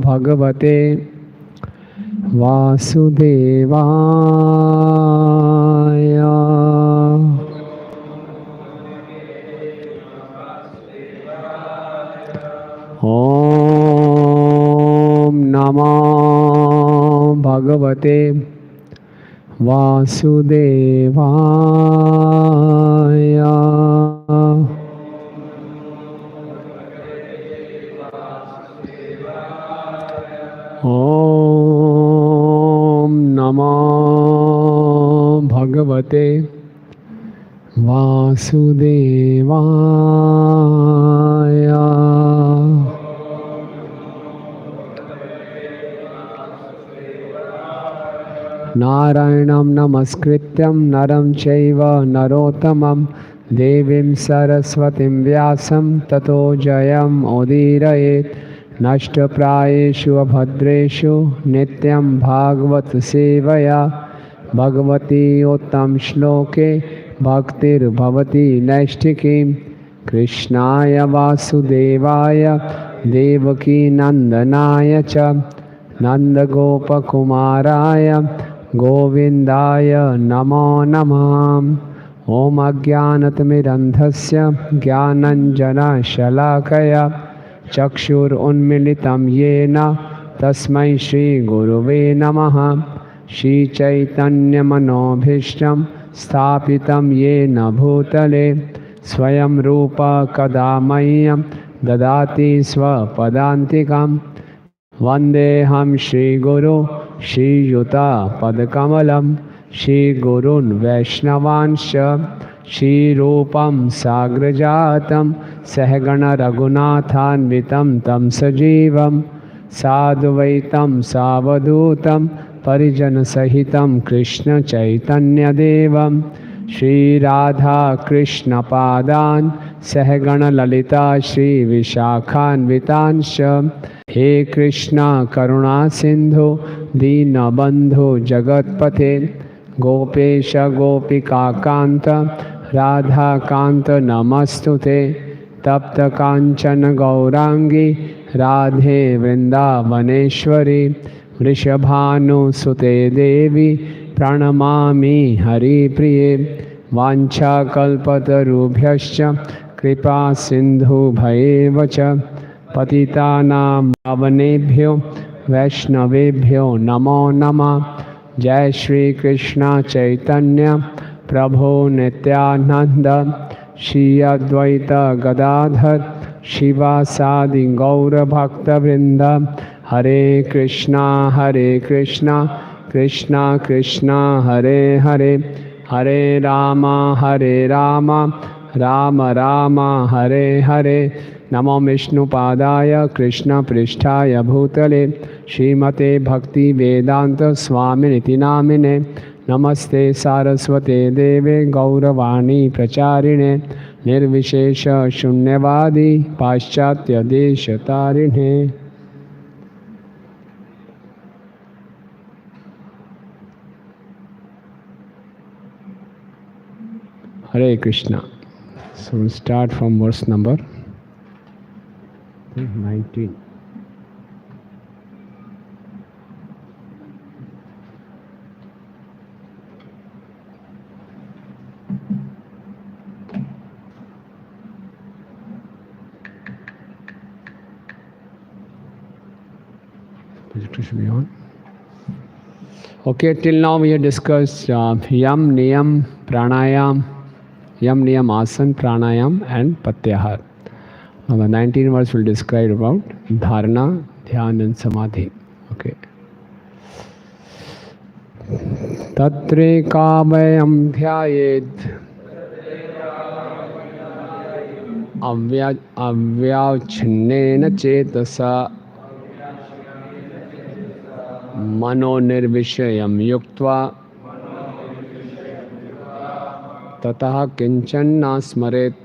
भगवते वासुदेवाय। ॐ नमो भगवते वासुदेवाय। ॐ नमो भगवते वासुदेवाय। नारायणं नमस्कृत्यं नरं चैव नरोत्तमं देवीं सरस्वतीं व्यासं ततो जयम् उदीरयेत्। नष्टप्रायेषु अभद्रेषु नित्यं भागवत सेवया भगवती उत्तमश्लोके भक्तिर्भवति नैष्ठिकीं। कृष्णाय वासुदेवाय देवकीनन्दनाय च नन्दगोपकुमाराय गोविन्दाय नमो नमः। ॐ अज्ञानतिमिरन्धस्य ज्ञानञ्जनशलाकया चक्षुरुन्मीलितं येन तस्मै श्रीगुरुवे नमः। श्रीचैतन्यमनोभीष्टं स्थापितं येन भूतले स्वयं रूप कदा मह्यं ददाति स्वपदान्तिकं। वन्देऽहं श्रीगुरु श्रीयुतपदकमलं श्रीगुरून् वैष्णवांश्च श्रीरूपं साग्रजातं सहगणरघुनाथान्वितं तं सजीवं साद्वैतं सावधूतं परिजनसहितं कृष्णचैतन्यदेवं श्रीराधाकृष्णपादान् सहगणललिता श्रीविशाखान्वितांश्च। हे कृष्णा करुणा सिंधु दीनबंधु जगतपते गोपेश गोपिकाकांत राधाकांत नमस्तुते। तप्त कांचन गौरांगी राधे वृंदावनेश्वरी वृषभानुसुते देवी प्रणमामि हरिप्रिये। वाञ्छाकल्पतरुभ्यश्च कृपा सिन्धुभैव च पतितानां पावनेभ्यो वैष्णवेभ्यो नमो नमः। जय श्री कृष्ण चैतन्य प्रभो नित्यानंद श्री अद्वैत गदाधर शिवासादि गौरभक्तवृंद। हरे कृष्णा कृष्णा कृष्णा हरे हरे हरे राम राम राम हरे हरे। नमो विष्णुपादाय कृष्ण पृष्ठाय भूतले श्रीमते भक्ति वेदांत स्वामिनिति नामिने। नमस्ते सारस्वते देवे गौरवाणी प्रचारिणे निर्विशेष शून्यवादी पाश्चात्य देशतारिणे। Hare Krishna. So we'll start from verse number 19. Should be on. Okay, till now we have discussed yam, niyam, pranayam, yam, niyam, asan, pranayam and pratyahar. Now the 19th verse will describe about dharana, dhyan and samadhi. Okay. Tatre kavayam dhyayed avyachnena chetasa मनो निर्विषयम युक्त्वा ततः किंचन न स्मरेत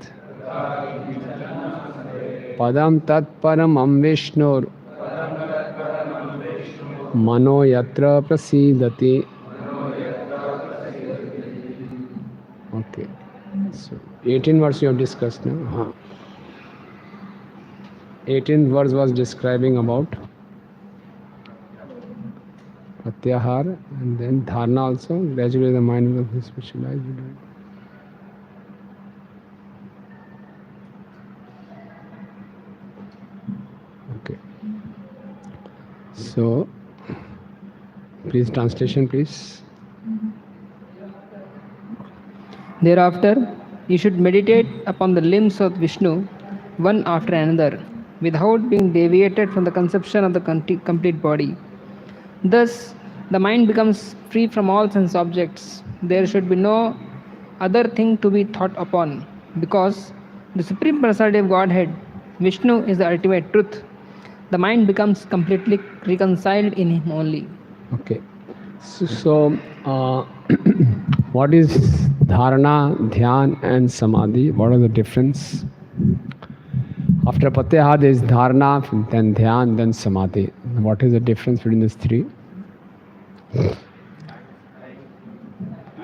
पदम तत्परमं विष्णुर मनो यत्र प्रसीदति। Okay, so 18 verse you have discussed now. 18th verse was describing about Pratyahar, and then Dharana also. Gradually the mind becomes specialized. Okay. So, please translation, please. Thereafter, you should meditate upon the limbs of Vishnu, one after another, without being deviated from the conception of the complete body. Thus, the mind becomes free from all sense objects. There should be no other thing to be thought upon, because the Supreme Personality of Godhead, Vishnu, is the ultimate truth. The mind becomes completely reconciled in Him only. Okay. So what is Dharana, Dhyan and Samadhi? What are the difference? After Pratyahar there is Dharana, then Dhyan, then Samadhi. What is the difference between these three?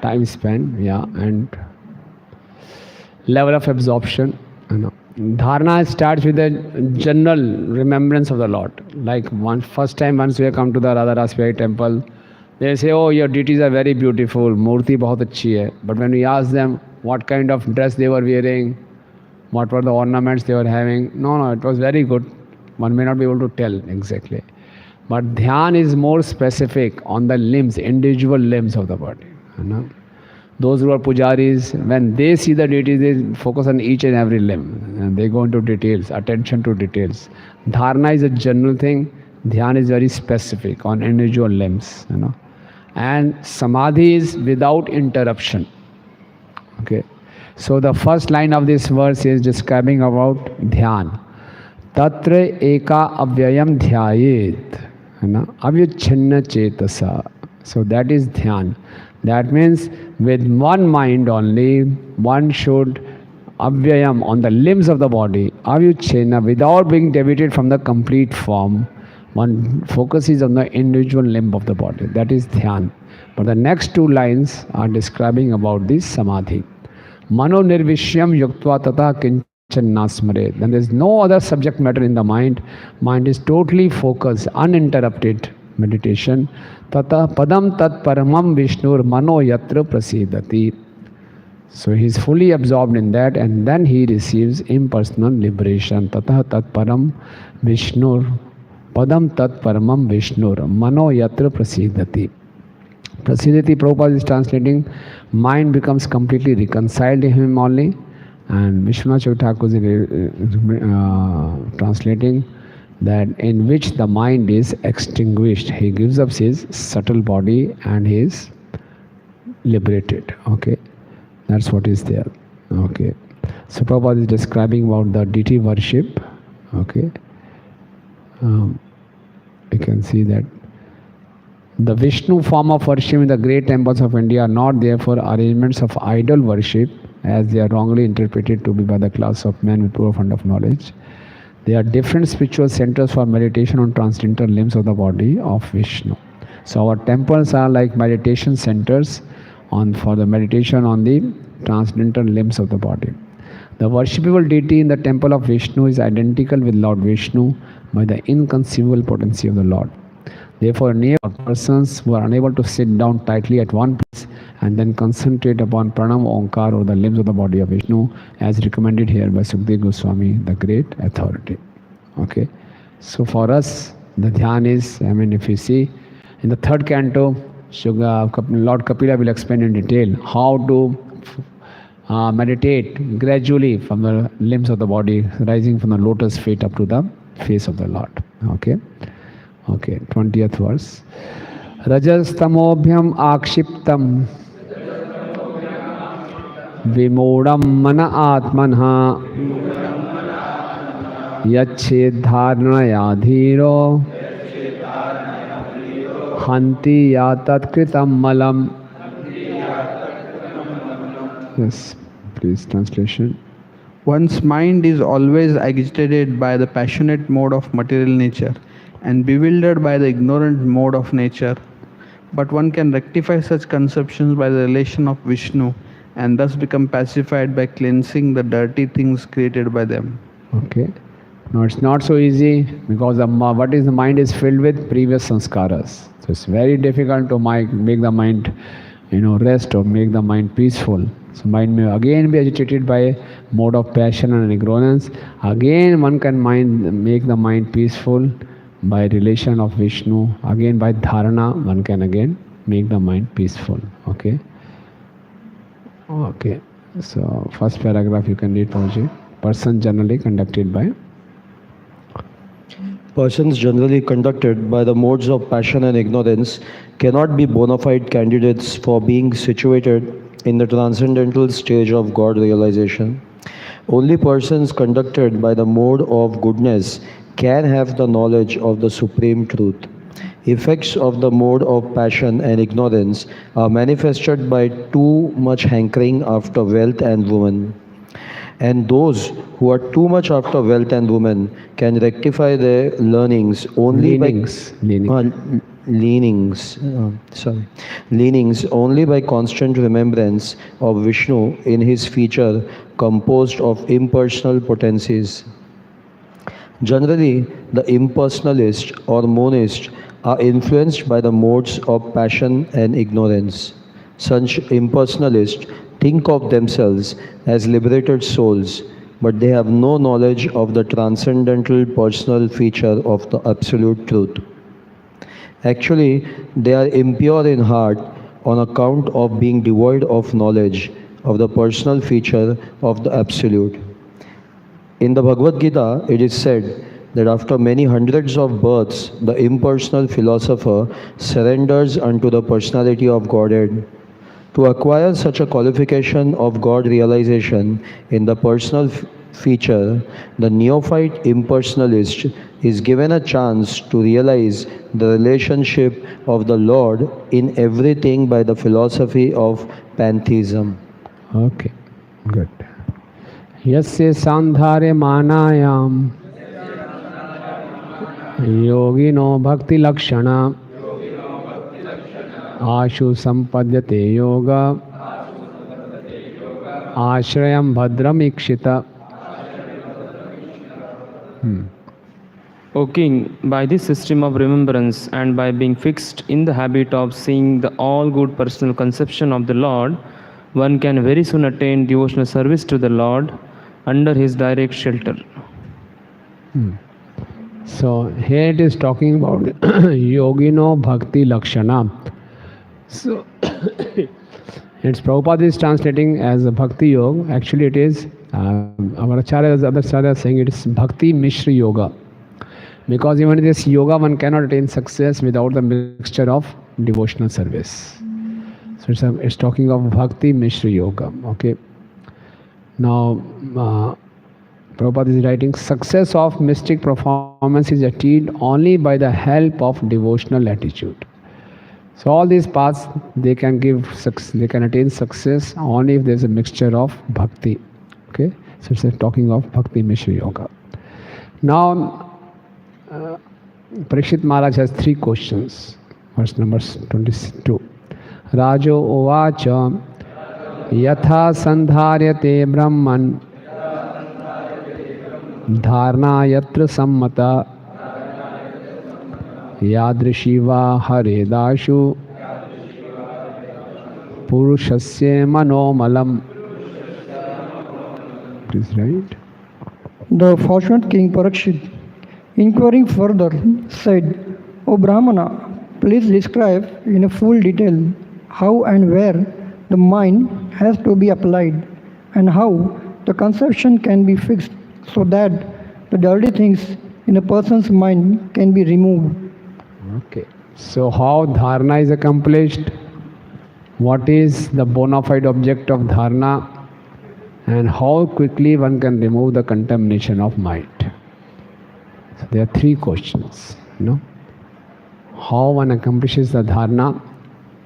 Time span, yeah, and level of absorption. Dharana starts with a general remembrance of the Lord. Like first time once we come to the Radha Raspberry temple, they say, oh, your deities are very beautiful, Murti bahut achhi hai. But when we ask them what kind of dress they were wearing, what were the ornaments they were having, no, it was very good. One may not be able to tell exactly. But Dhyan is more specific on the limbs, individual limbs of the body. Those who are pujaris, when they see the deities, they focus on each and every limb. And they go into details, attention to details. Dharana is a general thing. Dhyan is very specific on individual limbs. And Samadhi is without interruption. Okay. So the first line of this verse is describing about Dhyan. Tatra eka avyayam dhyayet. Avyachinna chetasa. So that is Dhyan. That means with one mind only, one should avyayam on the limbs of the body, avyuchena, without being deviated from the complete form. One focuses on the individual limb of the body. That is Dhyan. But the next two lines are describing about this Samadhi. Mano nirvishyam yuktva tata kinchan nasmare. Then there is no other subject matter in the mind. Mind is totally focused, uninterrupted meditation. Tata padam tat paramam vishnur mano yatra prasidati. So he is fully absorbed in that, and then he receives impersonal liberation. Tata tat param vishnur padam tat paramam vishnur mano yatra prasidati. Prasidati, Prabhupada is translating, mind becomes completely reconciled in him only. And Vishwanath Thakur is translating that in which the mind is extinguished. He gives up his subtle body and he is liberated. Okay, that's what is there. Okay, so Prabhupada is describing about the deity worship. Okay, you can see that the Vishnu form of worship in the great temples of India are not therefore arrangements of idol worship, as they are wrongly interpreted to be by the class of men with poor fund of knowledge. They are different spiritual centers for meditation on transcendental limbs of the body of Vishnu. So our temples are like meditation centers for the meditation on the transcendental limbs of the body. The worshipable deity in the temple of Vishnu is identical with Lord Vishnu by the inconceivable potency of the Lord. Therefore, near persons who are unable to sit down tightly at one place and then concentrate upon Pranam Onkar or the limbs of the body of Vishnu, as recommended here by Sukdev Goswami, the great authority. Okay, so for us, the Dhyan is, if you see, in the third canto, Lord Kapila will explain in detail how to meditate gradually from the limbs of the body, rising from the lotus feet up to the face of the Lord. Okay. Okay, 20th verse. Rajastamobhyam akshiptam vimodam mana atmanha yached dharnaya dhiro hanti yatat kritam malam. Yes, please, translation. One's mind is always agitated by the passionate mode of material nature and bewildered by the ignorant mode of nature. But one can rectify such conceptions by the relation of Vishnu and thus become pacified by cleansing the dirty things created by them. Okay. No, it's not so easy because what is the mind is filled with previous sanskaras. So it's very difficult to make the mind, rest or make the mind peaceful. So mind may again be agitated by mode of passion and ignorance. Again, one can make the mind peaceful by relation of Vishnu. Again, by dharana, one can again make the mind peaceful. Okay. Okay. So first paragraph you can read, Prabhuji. Person generally conducted by. Persons generally conducted by the modes of passion and ignorance cannot be bona fide candidates for being situated in the transcendental stage of God realization. Only persons conducted by the mode of goodness can have the knowledge of the supreme truth. Effects of the mode of passion and ignorance are manifested by too much hankering after wealth and woman. And those who are too much after wealth and women can rectify their leanings only leanings only by constant remembrance of Vishnu in his feature composed of impersonal potencies. Generally, the impersonalist or monist are influenced by the modes of passion and ignorance. Such impersonalists think of themselves as liberated souls, but they have no knowledge of the transcendental personal feature of the absolute truth. Actually, they are impure in heart on account of being devoid of knowledge of the personal feature of the absolute. In the Bhagavad Gita, it is said that after many hundreds of births, the impersonal philosopher surrenders unto the personality of Godhead. To acquire such a qualification of God realization in the personal feature, the neophyte impersonalist is given a chance to realize the relationship of the Lord in everything by the philosophy of pantheism. Okay, good. Yasya sandhare manayam yogino bhakti lakshana आशु संपद्यते योग आश्रयम भद्रमीक्षित. O king, by this system of remembrance and by being fixed in the habit of seeing the all good personal conception of the Lord, one can very soon attain devotional service to the Lord under his direct shelter. So here it is talking about yogino bhakti lakshana. So it's Prabhupada is translating as a bhakti yoga. Actually it is our acharyas, other acharyas saying it is bhakti mishra yoga, because even this yoga one cannot attain success without the mixture of devotional service. So it's talking of bhakti mishra yoga. Okay. Now Prabhupada is writing, success of mystic performance is achieved only by the help of devotional attitude. So all these paths they can attain success only if there is a mixture of bhakti. Okay, so it's talking of bhakti mishra yoga. Now Parikshit Maharaj has 3 questions. Verse number 22. Rajo ovacha yatha sandharyate brahman dharna yatra sammata yadrishiva haredashu purushasya manomalam. Please write. The fortunate king Parikshit, inquiring further, said, O Brahmana, please describe in a full detail how and where the mind has to be applied and how the conception can be fixed so that the dirty things in a person's mind can be removed. Okay. So how dharana is accomplished? What is the bona fide object of dharana? And how quickly one can remove the contamination of mind? So there are 3 questions. How one accomplishes the dharana?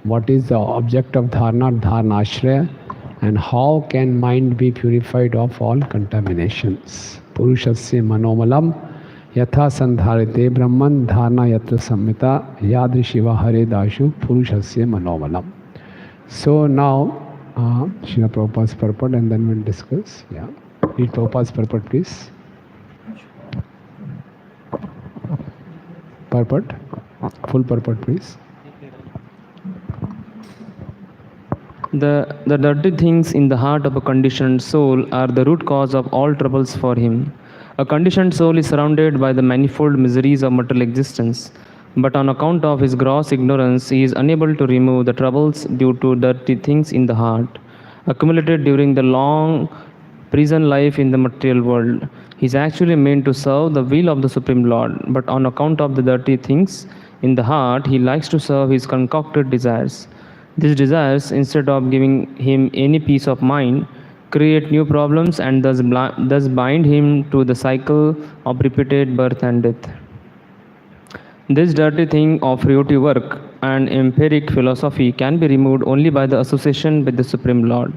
What is the object of dharana? Dharana ashraya. And how can mind be purified of all contaminations? Purushasya manomalam yatha sandharite brahman dharna yatra sammita yadrishiva haredashu purushasya manomalam. So now Srila Prabhupada's purport and then we'll discuss. Yeah. Read Prabhupada's purport, please. purport. Full purport, please. The dirty things in the heart of a conditioned soul are the root cause of all troubles for him. A conditioned soul is surrounded by the manifold miseries of material existence, but on account of his gross ignorance, he is unable to remove the troubles due to dirty things in the heart, accumulated during the long prison life in the material world. He is actually meant to serve the will of the Supreme Lord, but on account of the dirty things in the heart, he likes to serve his concocted desires. These desires, instead of giving him any peace of mind, create new problems and thus bind him to the cycle of repeated birth and death. This dirty thing of fruitive work and empiric philosophy can be removed only by the association with the Supreme Lord.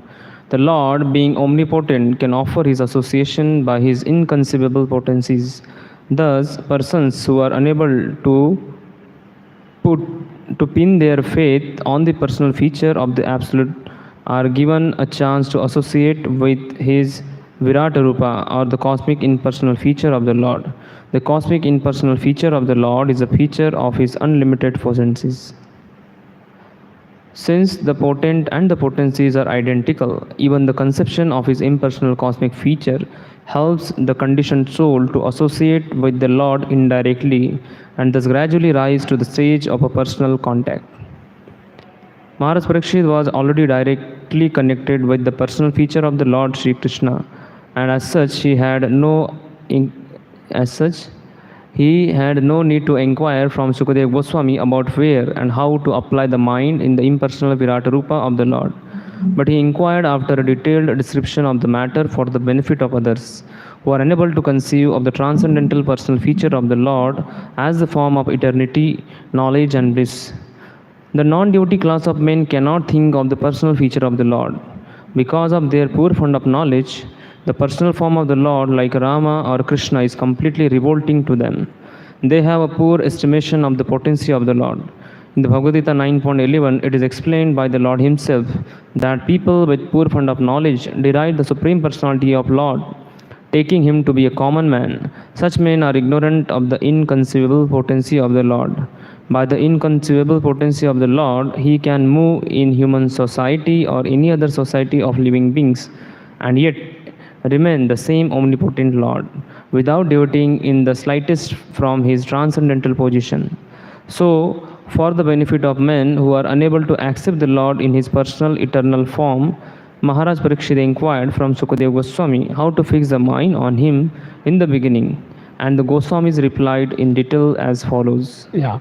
The Lord, being omnipotent, can offer his association by his inconceivable potencies. Thus, persons who are unable to pin their faith on the personal feature of the Absolute are given a chance to associate with his Virata Rupa, or the cosmic impersonal feature of the Lord. The cosmic impersonal feature of the Lord is a feature of his unlimited potencies. Since the potent and the potencies are identical, even the conception of his impersonal cosmic feature helps the conditioned soul to associate with the Lord indirectly and thus gradually rise to the stage of a personal contact. Maharaj Parikshit was already directly connected with the personal feature of the Lord Sri Krishna, and as such he had no need to inquire from Sukadeva Goswami about where and how to apply the mind in the impersonal Virata Rupa of the Lord. But he inquired after a detailed description of the matter for the benefit of others who are unable to conceive of the transcendental personal feature of the Lord as the form of eternity, knowledge and bliss. The non-devotee class of men cannot think of the personal feature of the Lord. Because of their poor fund of knowledge, the personal form of the Lord, like Rama or Krishna, is completely revolting to them. They have a poor estimation of the potency of the Lord. In the Bhagavad Gita 9.11, it is explained by the Lord himself that people with poor fund of knowledge deride the Supreme Personality of Lord, taking him to be a common man. Such men are ignorant of the inconceivable potency of the Lord. By the inconceivable potency of the Lord, he can move in human society or any other society of living beings, and yet remain the same omnipotent Lord, without deviating in the slightest from his transcendental position. So, for the benefit of men who are unable to accept the Lord in his personal eternal form, Maharaj Parikshit inquired from Sukadeva Goswami how to fix the mind on him in the beginning, and the Goswamis replied in detail as follows. Yeah.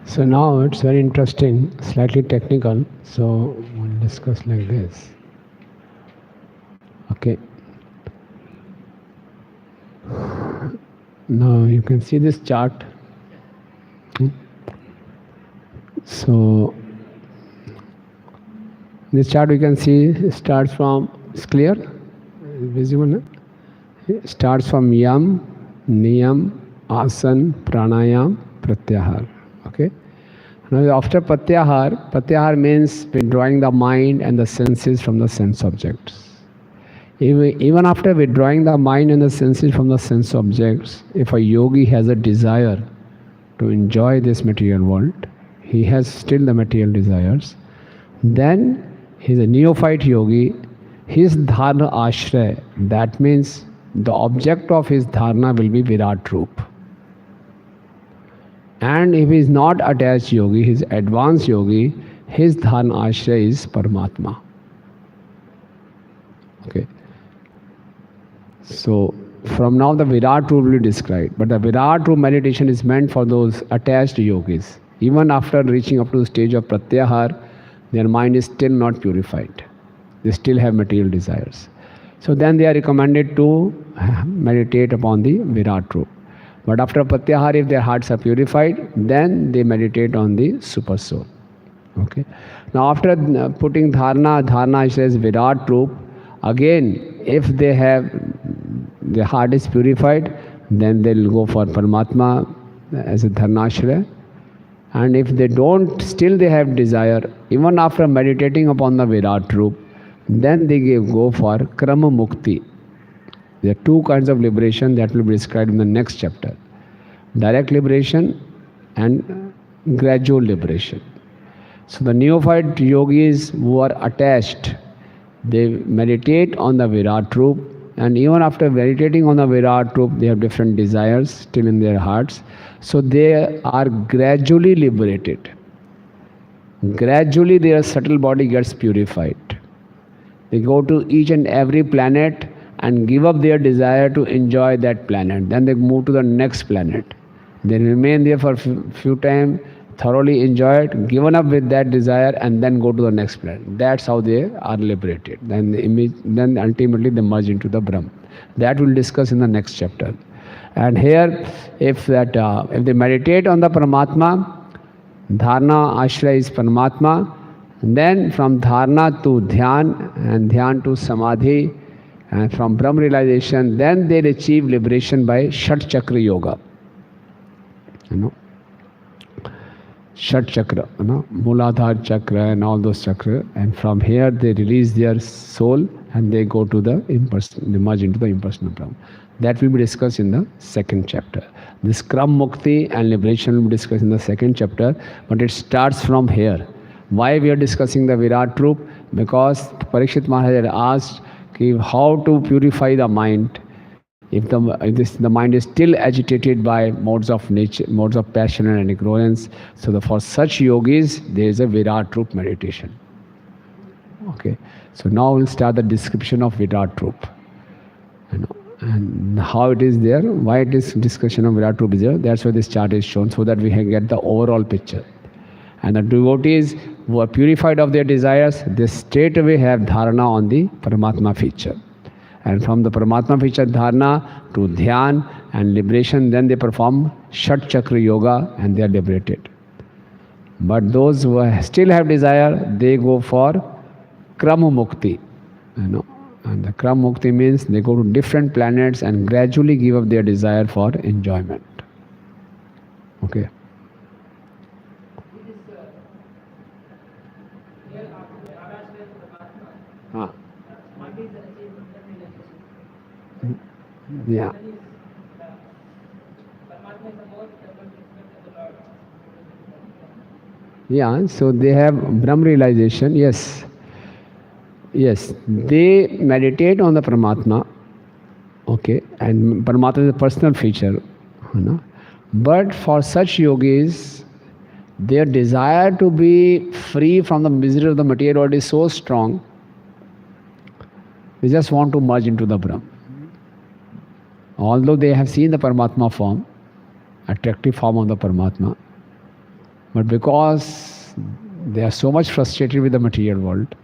So now it's very interesting, slightly technical, so we'll discuss like this. Okay. Now you can see this chart. So this chart we can see starts from, it's clear, visible, no? It starts from yam, niyam, asan, pranayam, pratyahar. Okay. Now after pratyahar means withdrawing the mind and the senses from the sense objects. Even after withdrawing the mind and the senses from the sense objects, if a yogi has a desire to enjoy this material world, he has still the material desires, then he is a neophyte yogi. His dharna ashraya, that means the object of his dharna will be Virat Roop. And if he is not attached yogi, he is advanced yogi, his dharna ashraya is Paramatma. Okay. So from now the Virat Roop will be described, but the Virat Roop meditation is meant for those attached yogis. Even after reaching up to the stage of Pratyahar, their mind is still not purified. They still have material desires. So then they are recommended to meditate upon the Virat Roop. But after Pratyahar, if their hearts are purified, then they meditate on the Super Soul. Okay. Now after putting dharna says Virat Roop, again if they have, their heart is purified, then they will go for Paramatma as a dharnashraya. And if they don't, still they have desire, even after meditating upon the Virat Roop, then they go for Krama Mukti. There are two kinds of liberation that will be described in the next chapter. Direct liberation and gradual liberation. So the neophyte yogis who are attached, they meditate on the Virat Roop, and even after meditating on the Virat Roop, they have different desires still in their hearts. So they are gradually liberated. Gradually their subtle body gets purified. They go to each and every planet and give up their desire to enjoy that planet. Then they move to the next planet. They remain there for few time, thoroughly enjoy it, given up with that desire, and then go to the next planet. That's how they are liberated. Then ultimately they merge into the Brahm. That we'll discuss in the next chapter. And here, if they meditate on the Paramatma, Dharana Ashraya is Paramatma, and then from Dharana to Dhyan, and Dhyan to Samadhi, and from Brahm realization, then they achieve liberation by Shat Chakra Yoga. Shat Chakra, Muladhara Chakra and all those chakra, and from here they release their soul and they go to the impersonal, they merge into the impersonal Brahm. That will be discussed in the second chapter. This Kram Mukti and liberation will be discussed in the second chapter, but it starts from here. Why we are discussing the Virat Roop? Because Parikshit Maharaj had asked how to purify the mind if the mind is still agitated by modes of nature, modes of passion and ignorance. So for such yogis, there is a Virat Roop meditation. Okay, so now we'll start the description of Virat Roop. And how it is there, why it is discussion of Virat Roop is there. That's why this chart is shown, so that we can get the overall picture. And the devotees who are purified of their desires, they straight away have dharana on the Paramatma feature. And from the Paramatma feature dharana to Dhyan and liberation, then they perform Shat Chakra Yoga and they are liberated. But those who still have desire, they go for Krama Mukti. And the Kram Mukti means they go to different planets and gradually give up their desire for enjoyment. Okay. Yeah. Yeah, so they have Brahm realization, yes. Yes, they meditate on the Paramatma, okay, and Paramatma is a personal feature. But for such yogis, their desire to be free from the misery of the material world is so strong, they just want to merge into the Brahm. Although they have seen the Paramatma form, attractive form of the Paramatma, but because they are so much frustrated with the material world,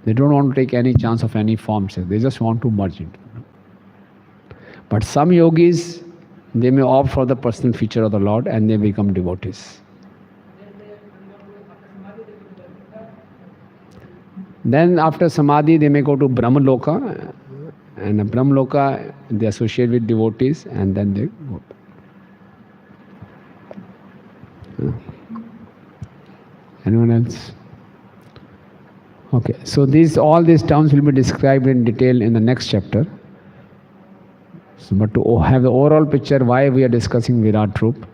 they don't want to take any chance of any forms. They just want to merge into them. But some yogis, they may opt for the personal feature of the Lord and they become devotees. Then after Samadhi, they may go to Brahma Loka. And in Brahma Loka, they associate with devotees and then they go. Anyone else? Okay, so all these terms will be described in detail in the next chapter. So, but to have the overall picture, why we are discussing Virat Roop,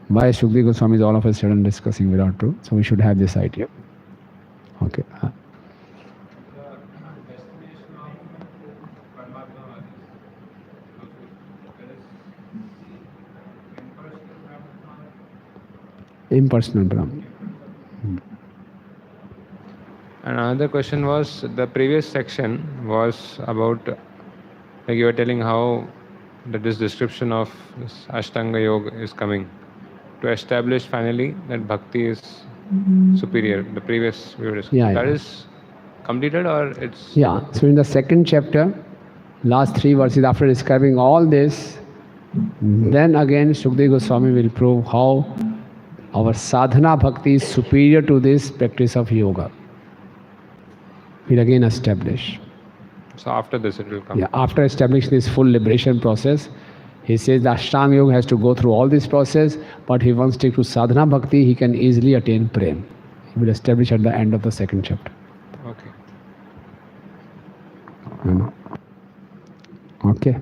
why Shukdev Goswami is all of a sudden discussing Virat Roop, so we should have this idea. Okay. Impersonal Brahman. And another question was, the previous section was about, like you were telling how that this description of this Ashtanga Yoga is coming to establish finally that Bhakti is superior. The previous we were discussing. Yeah, that is completed or it's... Yeah, so in the second chapter, last 3 verses after describing all this, then again Shukdev Goswami will prove how our sadhana bhakti is superior to this practice of yoga. We'll again establish. So after this it will come. Yeah, after establishing this full liberation process, he says the Ashtanga Yoga has to go through all this process, but he wants to take to sadhana bhakti, he can easily attain prem. He will establish at the end of the second chapter. Okay. Okay.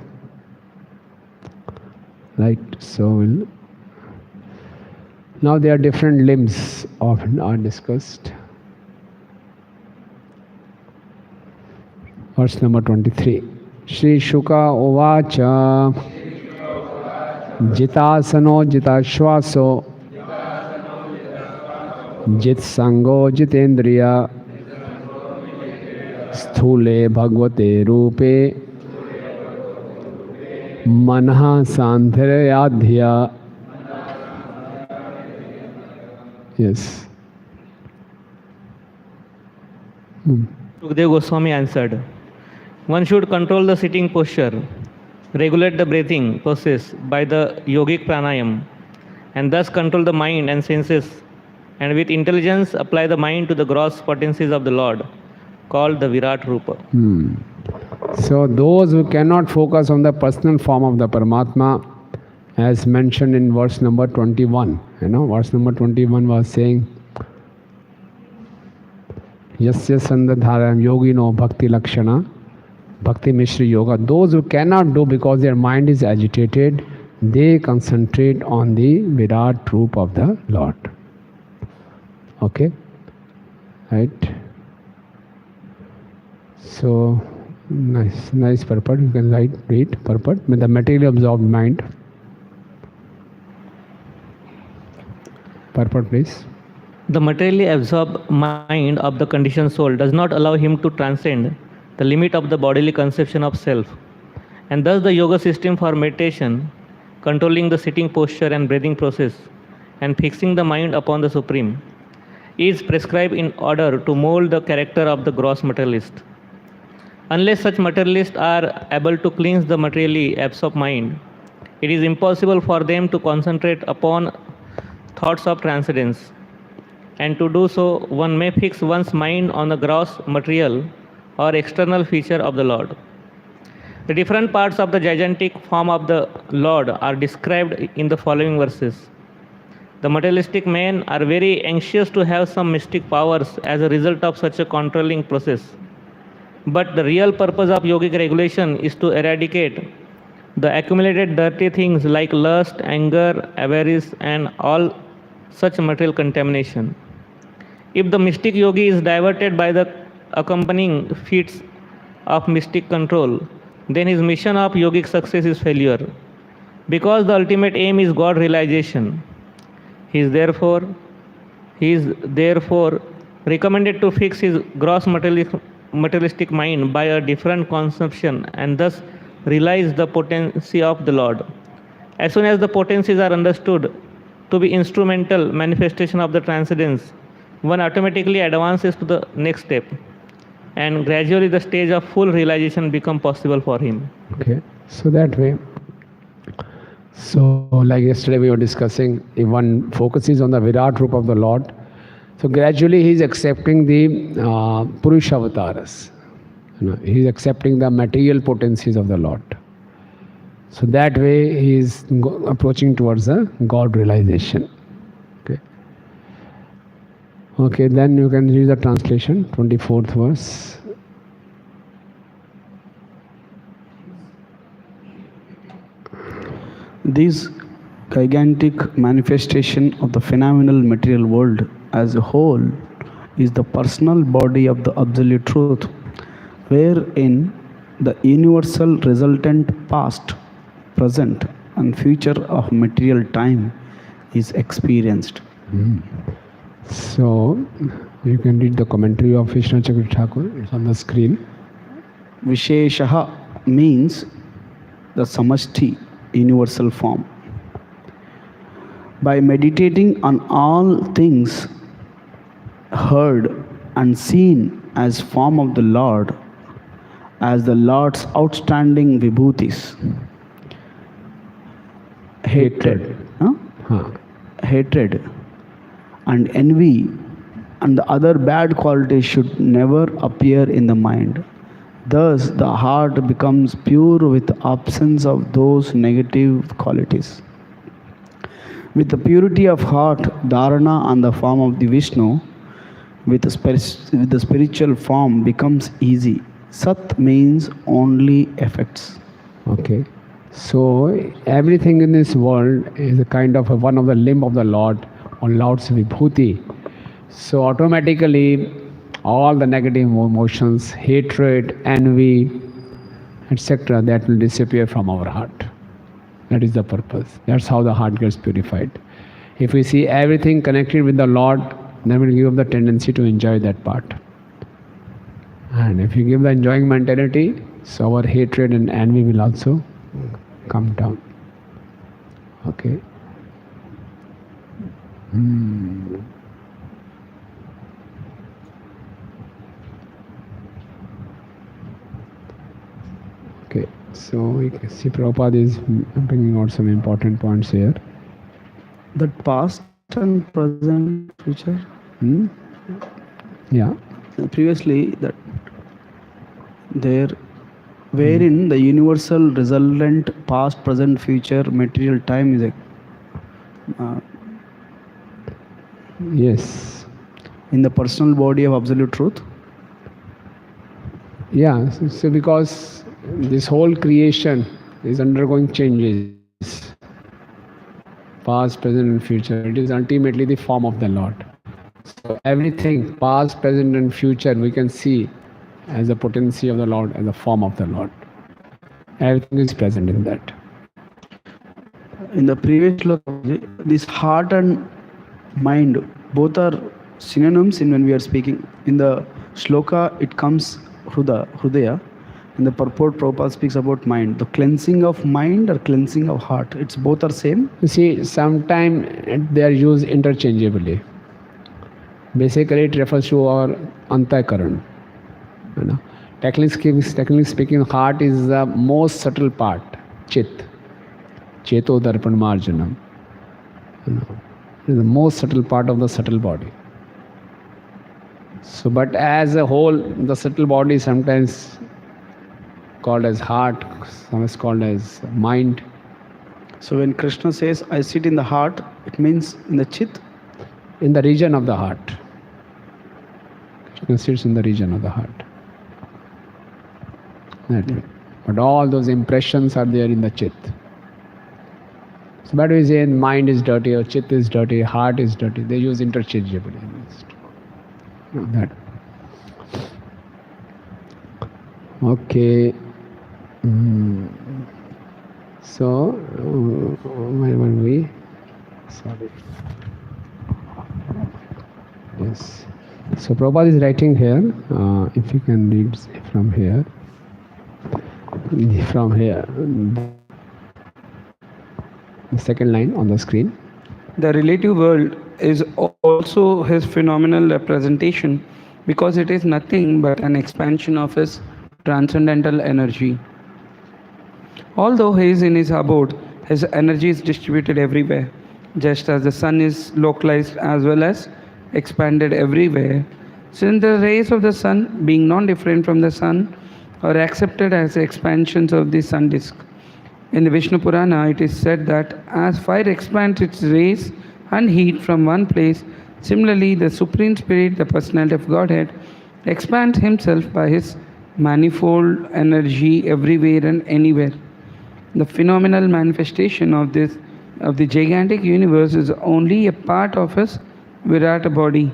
Right, so we'll Now there are different limbs are discussed. Verse number 23. Shri Shuka Ovacha Jitasano Jitashvaso Jit Sango Jitendriya Sthule Bhagavate Rupe Manha Sandhyayadhya. Yes. Sukadeva Goswami answered, one should control the sitting posture, regulate the breathing process by the yogic pranayam, and thus control the mind and senses, and with intelligence apply the mind to the gross potencies of the Lord, called the Virat Rupa. So those who cannot focus on the personal form of the Paramatma, as mentioned in verse number 21, verse number 21 was saying, Yasya Sandadharam Yogino Bhakti Lakshana Bhakti Mishri Yoga. Those who cannot do because their mind is agitated, they concentrate on the Virat Rupa of the Lord. Okay? Right? So, nice purport. You can read purport with the materially absorbed mind. Purport, please. The materially absorbed mind of the conditioned soul does not allow him to transcend the limit of the bodily conception of self, and thus the yoga system for meditation, controlling the sitting posture and breathing process, and fixing the mind upon the Supreme, is prescribed in order to mold the character of the gross materialist. Unless such materialists are able to cleanse the materially absorbed mind, it is impossible for them to concentrate upon thoughts of transcendence. And to do so, one may fix one's mind on the gross material or external feature of the Lord. The different parts of the gigantic form of the Lord are described in the following verses. The materialistic men are very anxious to have some mystic powers as a result of such a controlling process. But the real purpose of yogic regulation is to eradicate the accumulated dirty things like lust, anger, avarice, and all such material contamination. If the mystic yogi is diverted by the accompanying feats of mystic control, then his mission of yogic success is failure. Because the ultimate aim is God realization, he is therefore recommended to fix his gross materialistic mind by a different conception and thus realize the potency of the Lord. As soon as the potencies are understood to be instrumental manifestation of the transcendence, one automatically advances to the next step, and gradually the stage of full realization becomes possible for him. Okay, so that way. So, like yesterday we were discussing, if one focuses on the Virat Rupa of the Lord, so gradually he is accepting the Purusha avatars. He is accepting the material potencies of the Lord. So that way he is approaching towards the God realization. Okay. Okay, then you can read the translation, 24th verse. This gigantic manifestation of the phenomenal material world as a whole is the personal body of the absolute truth, wherein the universal resultant past, present, and future of material time is experienced. So, you can read the commentary of Krishna Chakra Thakur, it's on the screen. Visheshaha means the samashti, universal form. By meditating on all things heard and seen as form of the Lord, as the Lord's outstanding vibhutis, hatred, hatred and envy and the other bad qualities should never appear in the mind. Thus, the heart becomes pure with the absence of those negative qualities. With the purity of heart, dharana and the form of the Vishnu, with the spiritual form becomes easy. Sat means only effects. Okay. So, everything in this world is a kind of one of the limb of the Lord, on Lord's Vibhuti, so automatically all the negative emotions, hatred, envy, etc., that will disappear from our heart. That is the purpose. That's how the heart gets purified. If we see everything connected with the Lord, then we'll give up the tendency to enjoy that part. And if you give the enjoying mentality, so our hatred and envy will also come down. Okay. Okay, so we can see Prabhupada is bringing out some important points here. That past and present, future. Yeah. Previously, that there, wherein the universal resultant past, present, future, material, time is Yes. in the personal body of absolute truth. Yeah. So because this whole creation is undergoing changes, past, present, and future. It is ultimately the form of the Lord. So everything, past, present, and future, we can see as a potency of the Lord, as a form of the Lord. Everything is present in that. In the previous shloka, this heart and mind both are synonyms in when we are speaking. In the shloka, it comes Hrudaya. In the purport, Prabhupada speaks about mind. The cleansing of mind or cleansing of heart. It's both are same. You see, sometimes they are used interchangeably. Basically, it refers to our antakaran. You know, technically speaking, heart is the most subtle part. Chit, cheto darpan marjanam. You know, it is the most subtle part of the subtle body. So, but as a whole, the subtle body is sometimes called as heart, sometimes called as mind. So when Krishna says, I sit in the heart, it means in the chit. In the region of the heart. Krishna sits in the region of the heart. But all those impressions are there in the chit. So, but we say mind is dirty, or chit is dirty, heart is dirty. They use interchangeably. That. Okay. So, where were we? Sorry. Yes. So Prabhupada is writing here. If you can read from here. From here. The second line on the screen. The relative world is also his phenomenal representation because it is nothing but an expansion of his transcendental energy. Although he is in his abode, his energy is distributed everywhere, just as the sun is localized as well as expanded everywhere. Since the rays of the sun, being non-different from the sun, are accepted as expansions of the sun disk. In the Vishnu Purana, it is said that as fire expands its rays and heat from one place, similarly the Supreme Spirit, the personality of Godhead, expands himself by his manifold energy everywhere and anywhere. The phenomenal manifestation of the gigantic universe is only a part of his Virata body.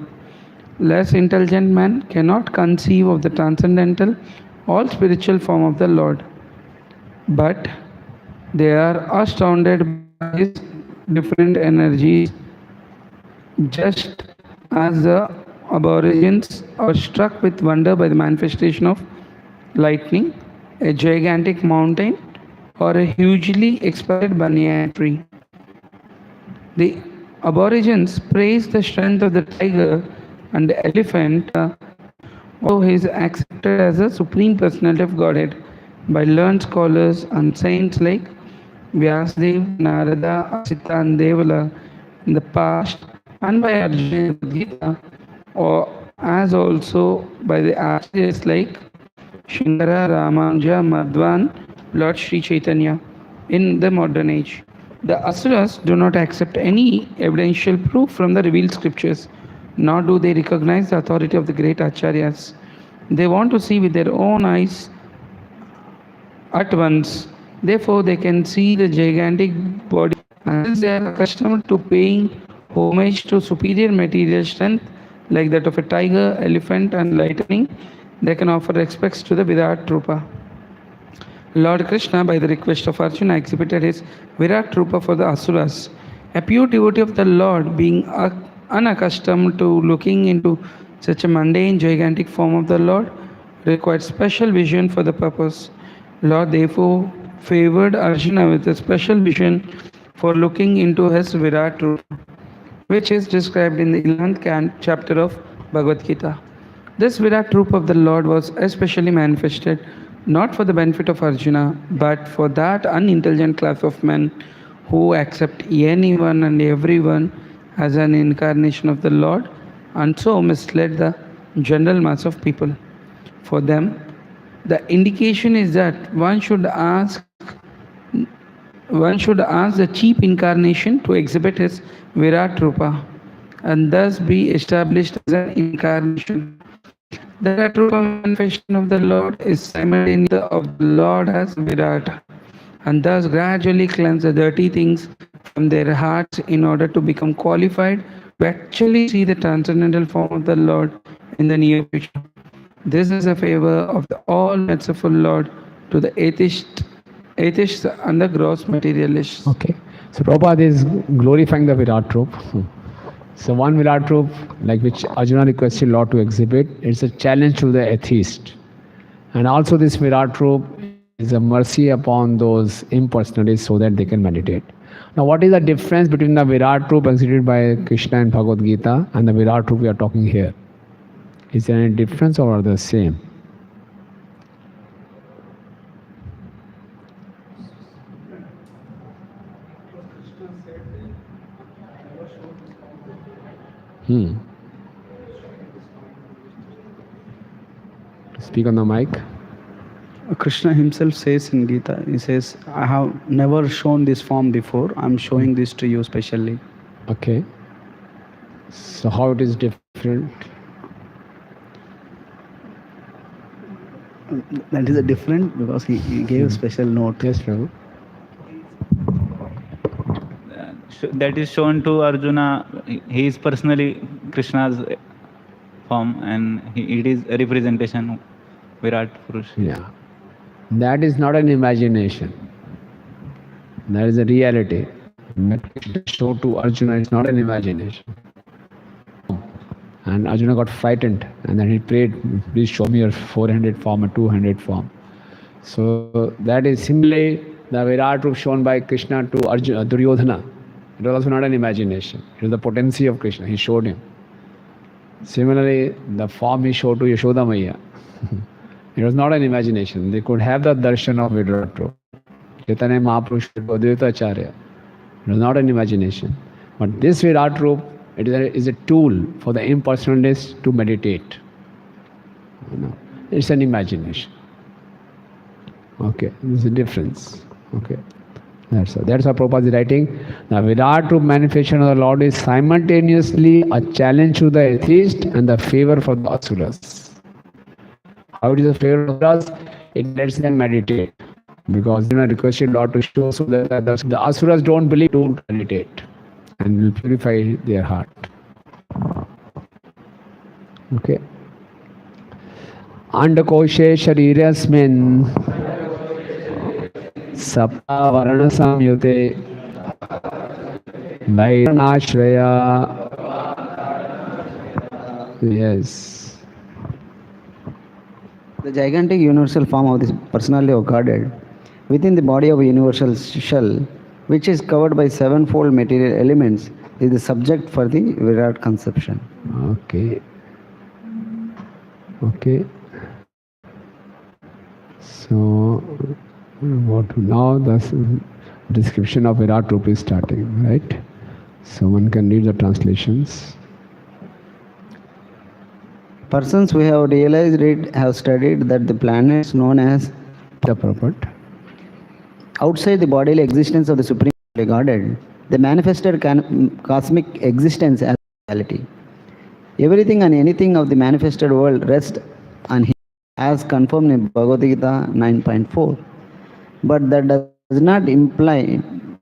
Less intelligent man cannot conceive of the transcendental, all spiritual form of the Lord. But they are astounded by his different energies, just as the aborigines are struck with wonder by the manifestation of lightning, a gigantic mountain, or a hugely expanded banyan tree. The aborigines praise the strength of the tiger and the elephant, although he is accepted as a supreme personality of Godhead by learned scholars and saints like Vyasadeva, Narada, Asita, and Devala in the past, and by Arjuna in the Gita, or as also by the acharyas like Shankara, Ramanuja, Madhvan, Lord Sri Chaitanya in the modern age. The Asuras do not accept any evidential proof from the revealed scriptures, nor do they recognize the authority of the great acharyas. They want to see with their own eyes at once. Therefore, they can see the gigantic body, and since they are accustomed to paying homage to superior material strength like that of a tiger, elephant, and lightning, they can offer respects to the Virat Rupa. Lord Krishna, by the request of Arjuna, exhibited his Virat Rupa for the Asuras. A pure devotee of the Lord, being unaccustomed to looking into such a mundane, gigantic form of the Lord, required special vision for the purpose. Lord therefore favored Arjuna with a special vision for looking into his Virat Rupa, which is described in the 11th chapter of Bhagavad Gita. This Virat Rupa of the Lord was especially manifested not for the benefit of Arjuna, but for that unintelligent class of men who accept anyone and everyone as an incarnation of the Lord and so misled the general mass of people. For them, the indication is that one should ask the cheap incarnation to exhibit his Virat Rupa and thus be established as an incarnation. The Virat Rupa manifestation of the Lord is simultaneous of the Lord as Virat, and thus gradually cleanse the dirty things from their hearts in order to become qualified to actually see the transcendental form of the Lord in the near future. This is a favor of the all-merciful Lord to the atheists and the gross materialists. Okay. So Prabhupada is glorifying the Virat Rup. So one Virat Rup, like which Arjuna requested Lord to exhibit, it's a challenge to the atheist. And also this Virat Rup is a mercy upon those impersonalists so that they can meditate. Now what is the difference between the Virat Rup exhibited by Krishna in Bhagavad Gita and the Virat Rup we are talking here? Is there any difference or are they the same? Speak on the mic. Krishna himself says in Gita, he says, I have never shown this form before. I'm showing this to you specially. Okay. So how it is different? That is a different because he gave a special note. Yes, Prabhu. That is shown to Arjuna. He is personally Krishna's form, and it is a representation of Virat Purush. Yeah. That is not an imagination. That is a reality. That show to Arjuna is not an imagination. And Arjuna got frightened and then he prayed, please show me your 400 form or 200 form. So that is similarly the Virat Rup shown by Krishna to Arjuna, Duryodhana. It was also not an imagination. It was the potency of Krishna. He showed him. Similarly, the form he showed to Yashoda Maiya. It was not an imagination. They could have the darshan of Virat Rup. Chaitanya Mahaprabhu, Advaita Acharya. It was not an imagination. But this Virat Rup, it is a tool for the impersonalist to meditate. It's an imagination. Okay, there's a difference. Okay. That's how Prabhupada is writing. The Virat Rup manifestation of the Lord is simultaneously a challenge to the atheist and the favor for the asuras. How it is a favor for us? It lets them meditate. Because requested Lord to show so that the asuras don't believe, don't meditate. And will purify their heart. Okay. Andakoshe sharirasmin Sapta varana samyute Vairanashraya. Yes. The gigantic universal form of this personality of Godhead within the body of a universal shell, which is covered by sevenfold material elements, is the subject for the Virat conception. Okay. Okay. So, now the description of Virat Rupa is starting, right? So one can read the translations. Persons who have realized it have studied that the planets known as the purport outside the bodily existence of the Supreme Godhead, they manifested cosmic existence as reality. Everything and anything of the manifested world rests on Him, as confirmed in Bhagavad Gita 9.4. But that does not imply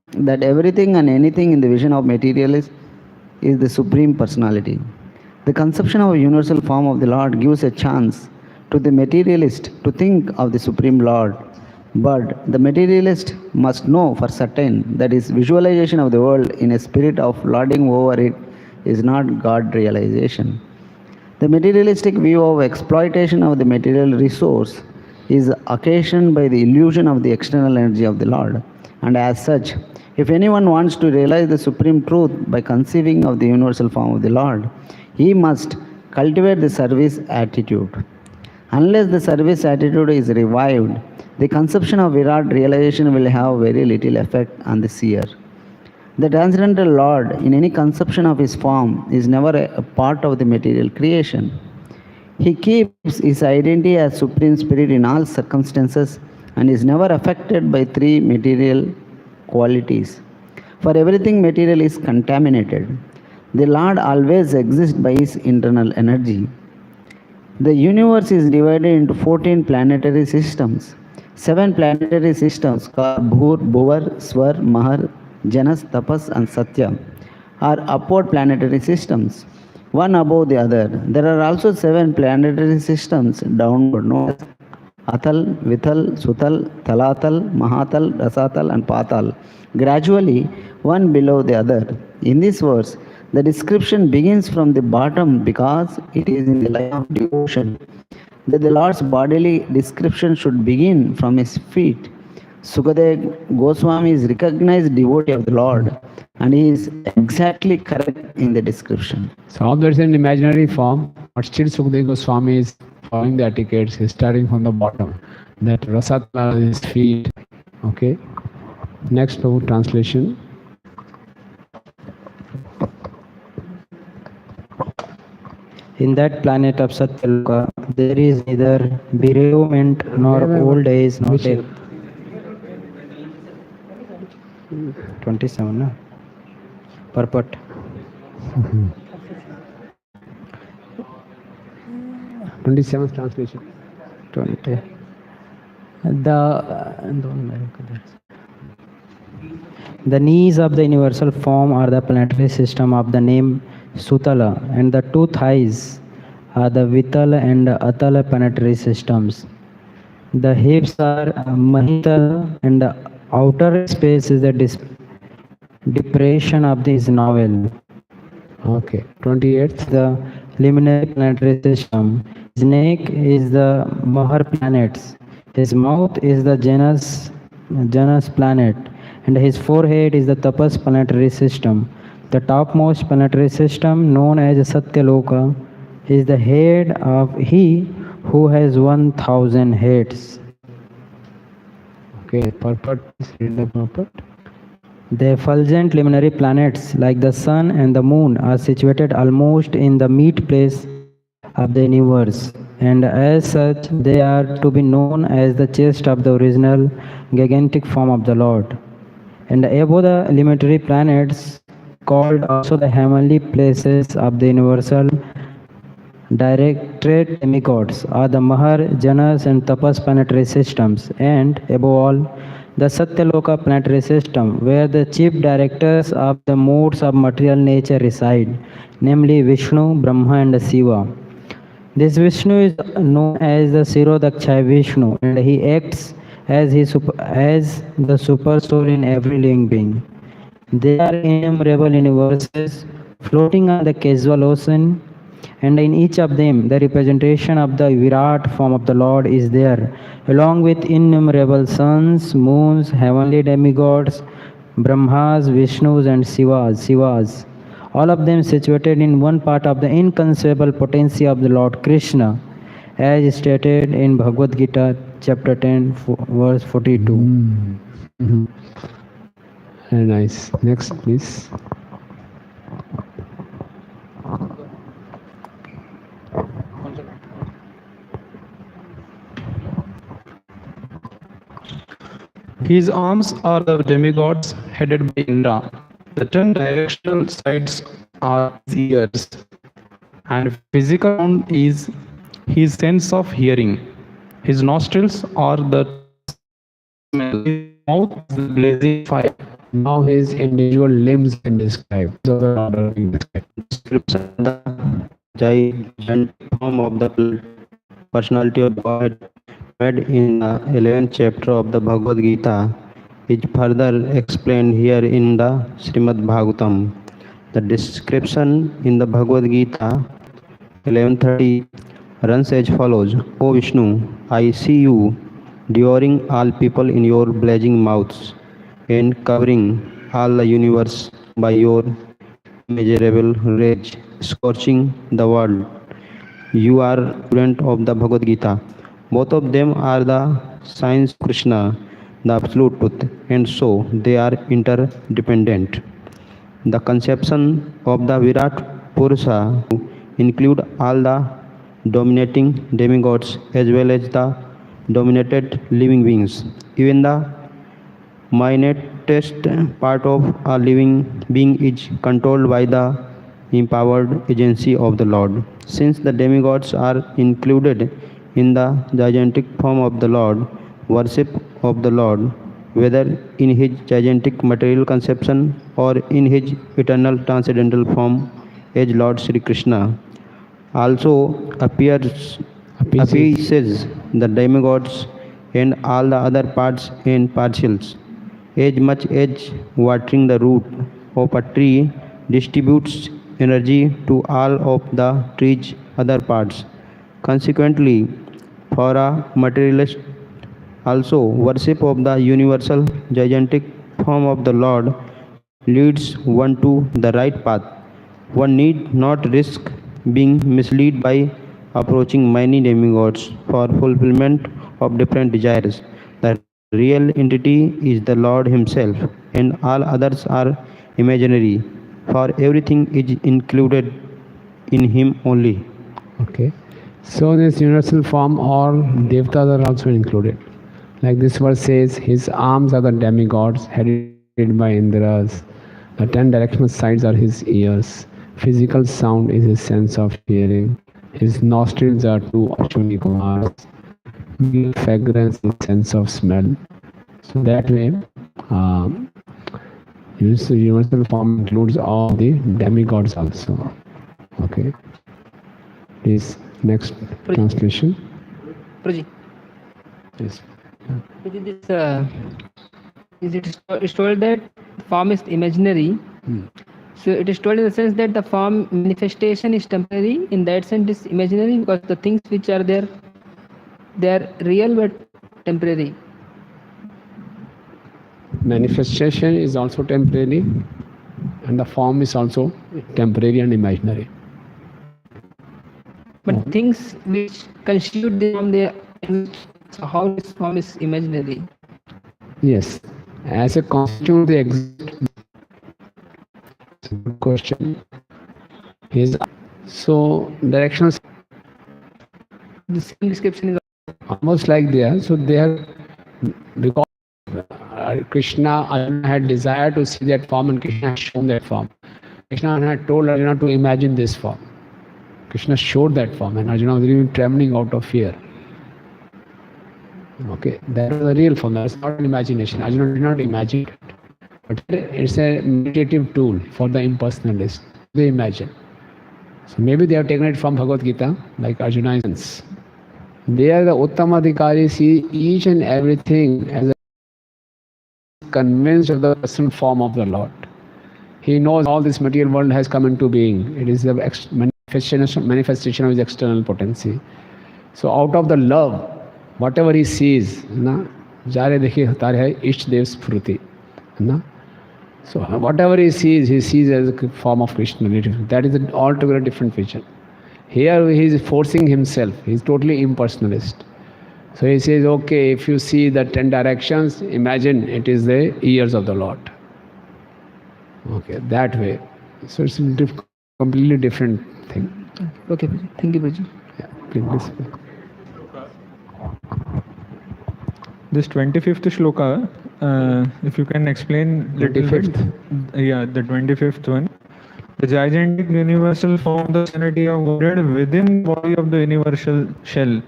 that everything and anything in the vision of materialists is the Supreme Personality. The conception of a universal form of the Lord gives a chance to the materialist to think of the Supreme Lord. But the materialist must know for certain that his visualization of the world in a spirit of lording over it is not God realization. The materialistic view of exploitation of the material resource is occasioned by the illusion of the external energy of the Lord. And as such, if anyone wants to realize the supreme truth by conceiving of the universal form of the Lord, he must cultivate the service attitude. Unless the service attitude is revived, the conception of Virat realization will have very little effect on the seer. The transcendental Lord, in any conception of his form, is never a part of the material creation. He keeps his identity as Supreme Spirit in all circumstances and is never affected by three material qualities. For everything material is contaminated. The Lord always exists by his internal energy. The universe is divided into 14 planetary systems. 7 planetary systems called Bhur, Bhuvar, Swar, Mahar, Janas, Tapas and Satya are upward planetary systems, one above the other. There are also 7 planetary systems downward, known as Atal, Vithal, Sutal, Talatal, Mahatal, Rasatal and Patal, gradually one below the other. In this verse, the description begins from the bottom because it is in the line of devotion that the Lord's bodily description should begin from his feet. Sukadeva Goswami is recognized devotee of the Lord and he is exactly correct in the description. So although it's an imaginary form, but still Sukadeva Goswami is following the etiquettes. He's starting from the bottom. That Rasatala is his feet. Okay. Next Prabhu translation. In that planet of Satyaloka, there is neither bereavement nor old age nor death. 27, no? Purport. 27th translation. 20. The knees of the universal form are the planetary system of the name Sutala, and the 2 thighs are the Vitala and Atala planetary systems. The hips are Mahitala, and the outer space is the depression of this novel. Okay. 28th. The luminary planetary system. His neck is the Mahar planets. His mouth is the Janus planet, and his forehead is the Tapas planetary system. The topmost planetary system, known as Satyaloka, is the head of he who has 1,000 heads. Okay, purport. Read the purport. The effulgent luminary planets like the sun and the moon are situated almost in the meet place of the universe, and as such they are to be known as the chest of the original gigantic form of the Lord. And above the elementary planets, called also the heavenly places of the universal directorate demigods, are the Mahar, Janas and Tapas planetary systems, and above all the Satyaloka planetary system, where the chief directors of the modes of material nature reside, namely Vishnu, Brahma and Shiva. This Vishnu is known as the Sirodakshaya Vishnu, and he acts as the super soul in every living being. There are innumerable universes floating on the casual ocean, and in each of them the representation of the Virat form of the Lord is there, along with innumerable suns, moons, heavenly demigods, Brahmas, Vishnus and Shivas, all of them situated in one part of the inconceivable potency of the Lord Krishna, as stated in Bhagavad Gita chapter 10 verse 42. Very nice. Next, please. His arms are the demigods headed by Indra. The 10 directional sides are his ears, and physical sound is his sense of hearing. His nostrils are the smell. His mouth is the blazing fire. Now his individual limbs can describe. So the order being described. description of the gigantic form of the personality of God made in the 11th chapter of the Bhagavad Gita is further explained here in the Srimad Bhagavatam. The description in the Bhagavad Gita 11:30 runs as follows: O Vishnu, I see you devouring all people in your blazing mouths and covering all the universe by your immeasurable rage, scorching the world. You are student of the Bhagavad Gita. Both of them are the signs of Krishna, the absolute truth, and so they are interdependent. The conception of the Virat Purusha include all the dominating demigods as well as the dominated living beings. Even the minutest part of a living being is controlled by the empowered agency of the Lord. Since the demigods are included in the gigantic form of the Lord, worship of the Lord, whether in his gigantic material conception or in his eternal transcendental form as Lord Sri Krishna, also appeases the demigods and all the other parts and partials, as much as watering the root of a tree distributes energy to all of the tree's other parts. Consequently, for a materialist, also worship of the universal gigantic form of the Lord leads one to the right path. One need not risk being misled by approaching many demigods for fulfillment of different desires. The real entity is the Lord Himself, and all others are imaginary, for everything is included in Him only. Okay. So this universal form, all devatas are also included. Like this verse says, his arms are the demigods headed by Indras. The 10 directional sides are his ears. Physical sound is his sense of hearing. His nostrils are two Ashwini Kumars. Fragrance is sense of smell. So that way, universal form includes all the demigods also. Okay. Please, next translation. Prabhuji. Yes. It's told that form is imaginary. So it is told in the sense that the form manifestation is temporary. In that sense, it's imaginary because the things which are there, they are real but temporary. Manifestation is also temporary, and the form is also temporary and imaginary. But things which constitute the form, they exist. So how this form is imaginary? Yes, as a constitute they exist. Good question. So directional. The same description is almost like they are. So they are, because Krishna, Arjuna had desired to see that form, and Krishna had shown that form. Krishna had told Arjuna to imagine this form. Krishna showed that form, and Arjuna was even trembling out of fear. Okay, that was a real form. That's not an imagination. Arjuna did not imagine it. But it's a meditative tool for the impersonalist. They imagine. So maybe they have taken it from Bhagavad Gita, like Arjuna is. They are the Uttamadhikari, see each and everything as a convinced of the personal form of the Lord. He knows all this material world has come into being. It is the manifestation of his external potency. So out of the love, whatever he sees, jare dekhi tare hai ishta dev spruti. So whatever he sees as a form of Krishna. That is an altogether different vision. Here he is forcing himself. He is totally impersonalist. So he says, okay, if you see the 10 directions, imagine it is the ears of the Lord. Okay, that way. So it's a completely different thing. okay. Thank you, Prabhuji. Yeah, please. This 25th shloka, if you can explain little bit. Yeah, the 25th one. The gigantic universal form, the sanity of Godhead within the body of the universal shell.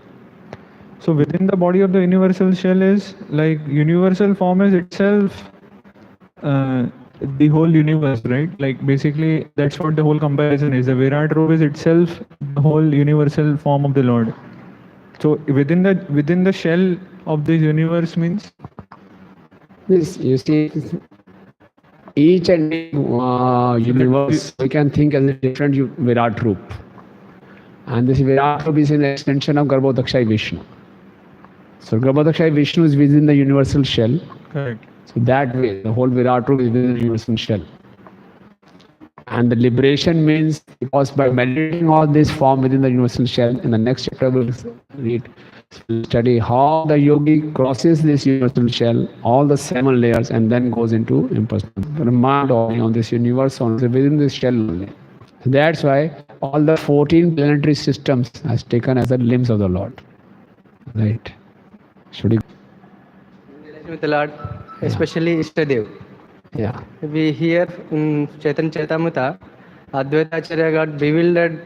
So within the body of the universal shell is like universal form is itself the whole universe, right? Like basically, that's what the whole comparison is. The Virat Rupa is itself the whole universal form of the Lord. So within the shell of this universe means. Yes, you see, each and every universe we can think as a different Virat Rup. And this Virat Rup is an extension of Garbhodakshai Vishnu. So Garbhodakshai Vishnu is within the universal shell. Correct. So that way, the whole Virat Rup is within the universal shell. And the liberation means, because by meditating all this form within the universal shell, in the next chapter we'll read, study how the yogi crosses this universal shell, all the 7 layers, and then goes into impersonal. The mind on this universe, on within this shell only. That's why all the 14 planetary systems has taken as the limbs of the Lord. Right. Should we? With the Lord, especially Ishtadev. Yeah. We hear in Chaitanya Charitamrita, Advaita Acharya got bewildered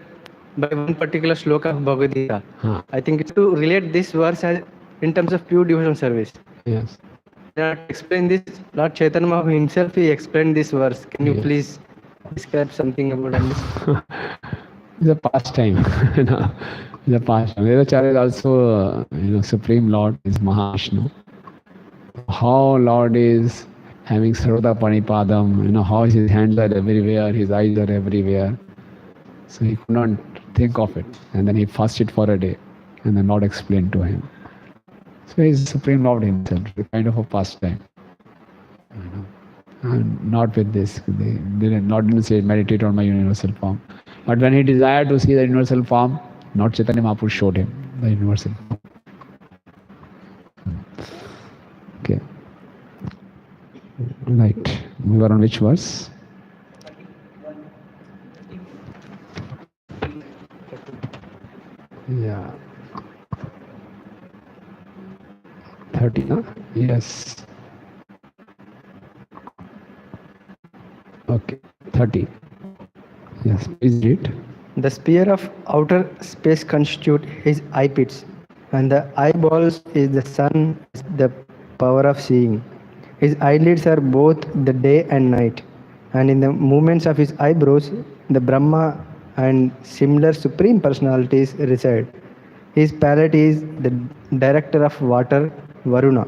by one particular shloka of Bhagavad Gita. I think it's to relate this verse as in terms of pure devotion service. Yes. To explain this, Lord Chaitanya Mahaprabhu himself he explained this verse. Can you please describe something about this? It's a pastime. It's a pastime. Vedacharya is also, Supreme Lord is Mahavishnu. How Lord is having Sarvata Panipadam, how his hands are everywhere, his eyes are everywhere. So he could not think of it. And then he fasted for a day. And then Lord explained to him. So he is Supreme Lord himself, a kind of a pastime. And not with this. Lord didn't say meditate on my universal form. But when he desired to see the universal form, Lord Chaitanya Mahaprabhu showed him the universal form. Okay. Right. We were on which verse? Yeah. 30, no? Yes. Okay. 30. Yes, please read. The sphere of outer space constitute his eye pits, and the eyeballs is the sun, the power of seeing. His eyelids are both the day and night, and in the movements of his eyebrows, the Brahma and similar supreme personalities reside. His palate is the director of water, Varuna,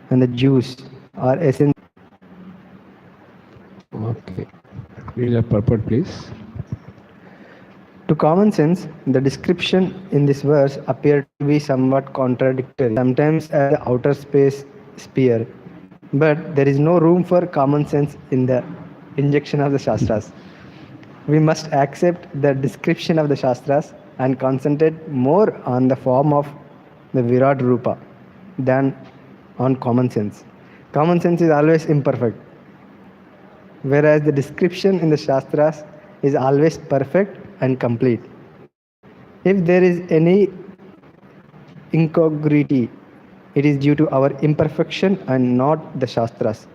and the juice are essence. Okay. Read the purport, please. To common sense, the description in this verse appears to be somewhat contradictory, sometimes as the outer space sphere, but there is no room for common sense in the injection of the Shastras. We must accept the description of the Shastras and concentrate more on the form of the Virat Rupa than on common sense. Common sense is always imperfect, whereas the description in the Shastras is always perfect and complete. If there is any incongruity, it is due to our imperfection and not the Shastras.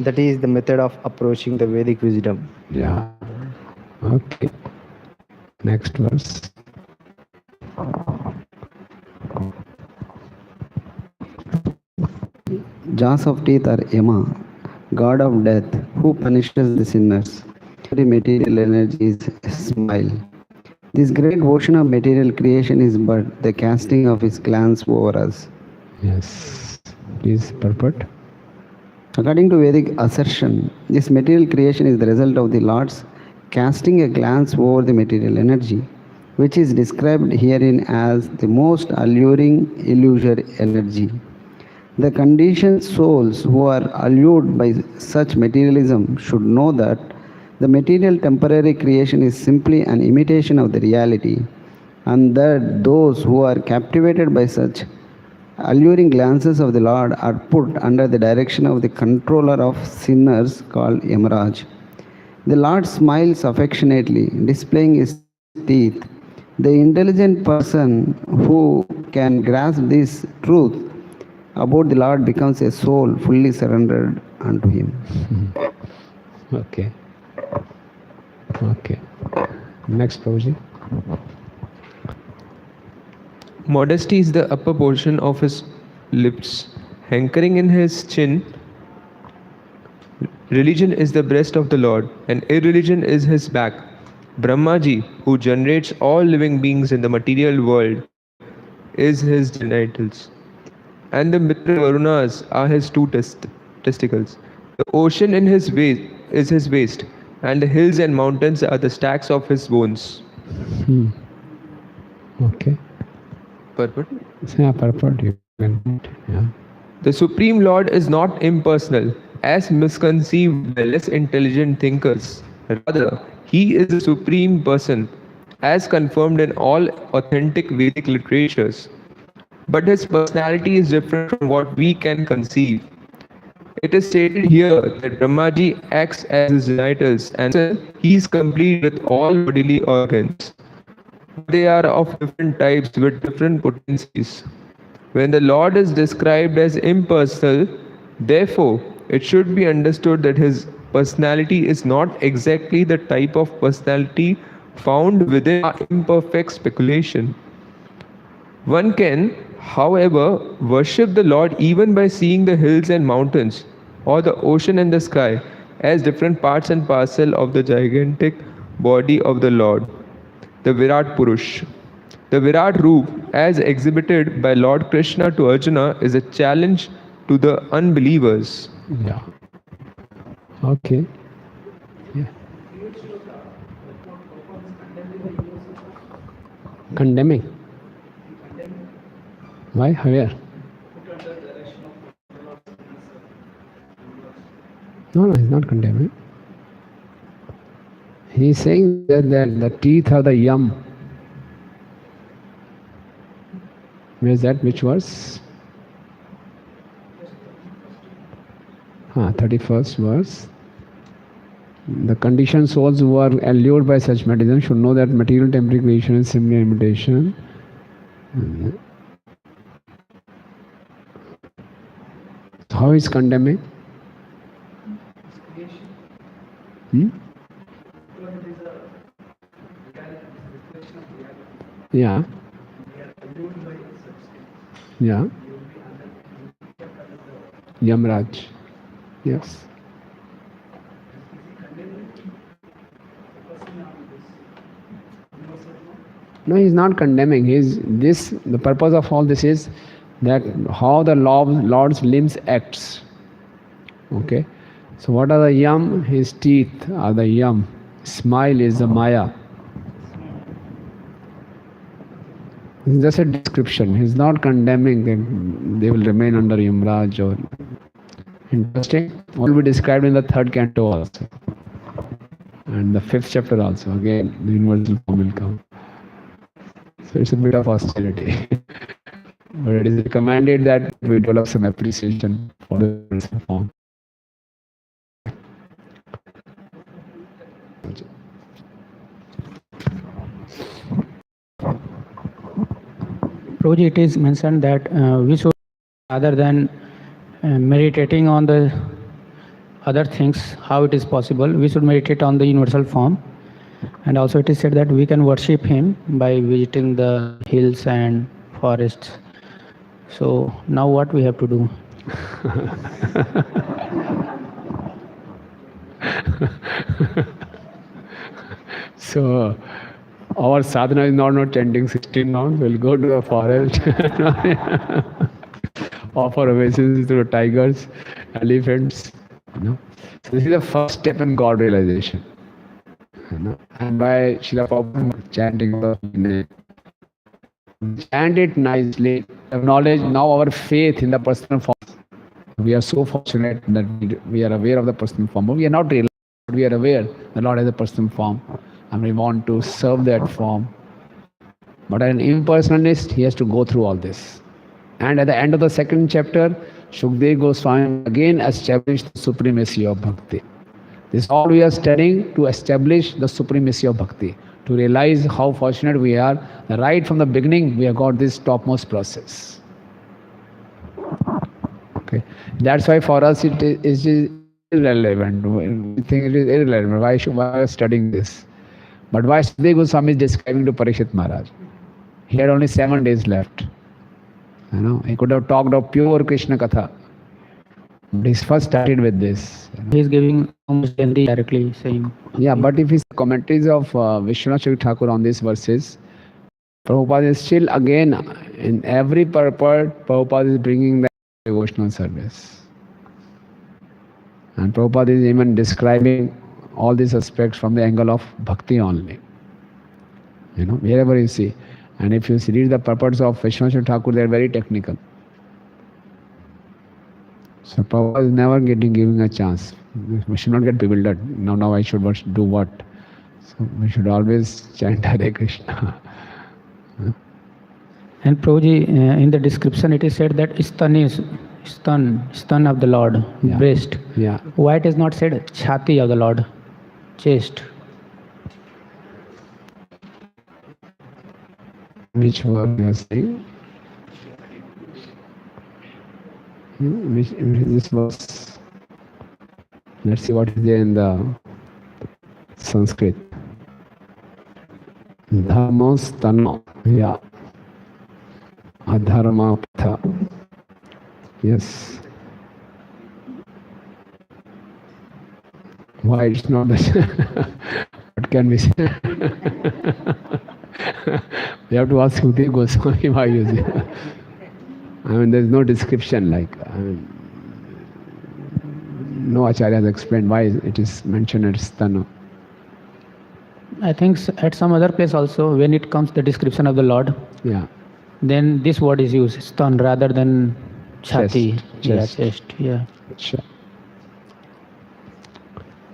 That is the method of approaching the Vedic wisdom. Yeah. Okay. Next verse. Jaws of teeth are Yama, god of death, who punishes the sinners. Every material energy is a smile. This great ocean of material creation is but the casting of his glance over us. Yes. Please purport. According to Vedic assertion, this material creation is the result of the Lord's casting a glance over the material energy, which is described herein as the most alluring illusory energy. The conditioned souls who are allured by such materialism should know that the material temporary creation is simply an imitation of the reality, and that those who are captivated by such alluring glances of the Lord are put under the direction of the controller of sinners called Yamaraj. The Lord smiles affectionately, displaying his teeth. The intelligent person who can grasp this truth about the Lord becomes a soul fully surrendered unto him. Okay. Okay. Next, Prabhuji. Modesty is the upper portion of his lips, hankering in his chin, Religion is the breast of the Lord, and irreligion is his back. Brahmaji, who generates all living beings in the material world, is his genitals. And the Mitra Varunas are his two testicles. The ocean in his waist is his waist, and the hills and mountains are the stacks of his bones. Okay. Purport? Yeah, purport. You can. Yeah. The Supreme Lord is not impersonal, as misconceived by less intelligent thinkers. Rather, he is the Supreme Person, as confirmed in all authentic Vedic literatures. But his personality is different from what we can conceive. It is stated here that Brahmaji acts as his genitals, and he is complete with all bodily organs. They are of different types with different potencies. When the Lord is described as impersonal, therefore, it should be understood that his personality is not exactly the type of personality found within our imperfect speculation. One can, however, worship the Lord even by seeing the hills and mountains, or the ocean and the sky, as different parts and parcel of the gigantic body of the Lord, the Virat Purush. The Virat Roop, as exhibited by Lord Krishna to Arjuna, is a challenge to the unbelievers. Yeah. Okay. Yeah. Condemning. Why? Where? No, he's not condemning. He's saying that the teeth are the yum. Where's that? Which verse? 31st verse. The conditioned souls who are allured by such meditation should know that material temporary creation is simply an imitation. How is condemning? Yeah. Yeah. Yamraj. Yes. No, he's not condemning. The purpose of all this is that how the Lord's limbs acts. Okay. So what are the yam? His teeth are the yam. Smile is the maya. It's just a description. He's not condemning that they will remain under Yamraj or... Interesting. What will be described in the 3rd canto also. And the 5th chapter also. Again, the universal form will come. So it's a bit of austerity. But it is recommended that we develop some appreciation for the universal form. Prabhuji, it is mentioned that we should, rather than meditating on the other things, how it is possible, we should meditate on the universal form. And also it is said that we can worship him by visiting the hills and forests. So now what we have to do? So our sadhana is not chanting 16 rounds. We'll go to the forest, offer obeisance to the tigers, elephants. So this is the first step in God realization. And by Srila Prabhupada chanting the name, chant it nicely, acknowledge now our faith in the personal form. We are so fortunate that we are aware of the personal form. But we are not realizing, but we are aware the Lord has a personal form. And we want to serve that form. But an impersonalist, he has to go through all this. And at the end of the 2nd chapter, Shukdev Goswami again established the supremacy of bhakti. This is all we are studying to establish the supremacy of bhakti, to realize how fortunate we are. Right from the beginning, we have got this topmost process. Okay, that's why for us it is irrelevant. We think it is irrelevant. Why are we studying this? But why Shukdev Goswami is describing to Parikshit Maharaj? He had only 7 days left. He could have talked of pure Krishna Katha. But he first started with this. He is giving almost directly saying. Yeah, but if it's commentaries of Vishwanath Chakravarti Thakur on these verses, Prabhupada is still again in every purport, Prabhupada is bringing the devotional service. And Prabhupada is even describing all these aspects from the angle of bhakti only. You know, wherever you see. And if you read the purports of Vishwanath Chakravarti Thakur, they are very technical. So Prabhupada is never giving a chance. We should not get bewildered. Now I should do what? So we should always chant Hare Krishna. And Prabhuji, in the description it is said that stan is stan of the Lord, Yeah. breast. Yeah. Why it is not said chhati of the Lord, chest? Which word you are saying? This was. Let's see what is there in the Sanskrit. Dharmostano. Yeah. Adharma patha. Yes. Why it's not the what can we say? We have to ask Sukhdev Goswami why you say. I mean, there is no description like. No Acharya has explained why it is mentioned as Stana. I think at some other place also, when it comes the description of the Lord, Yeah. then this word is used, stan, rather than chhati. Chest. Yeah, chest. Yeah. Sure.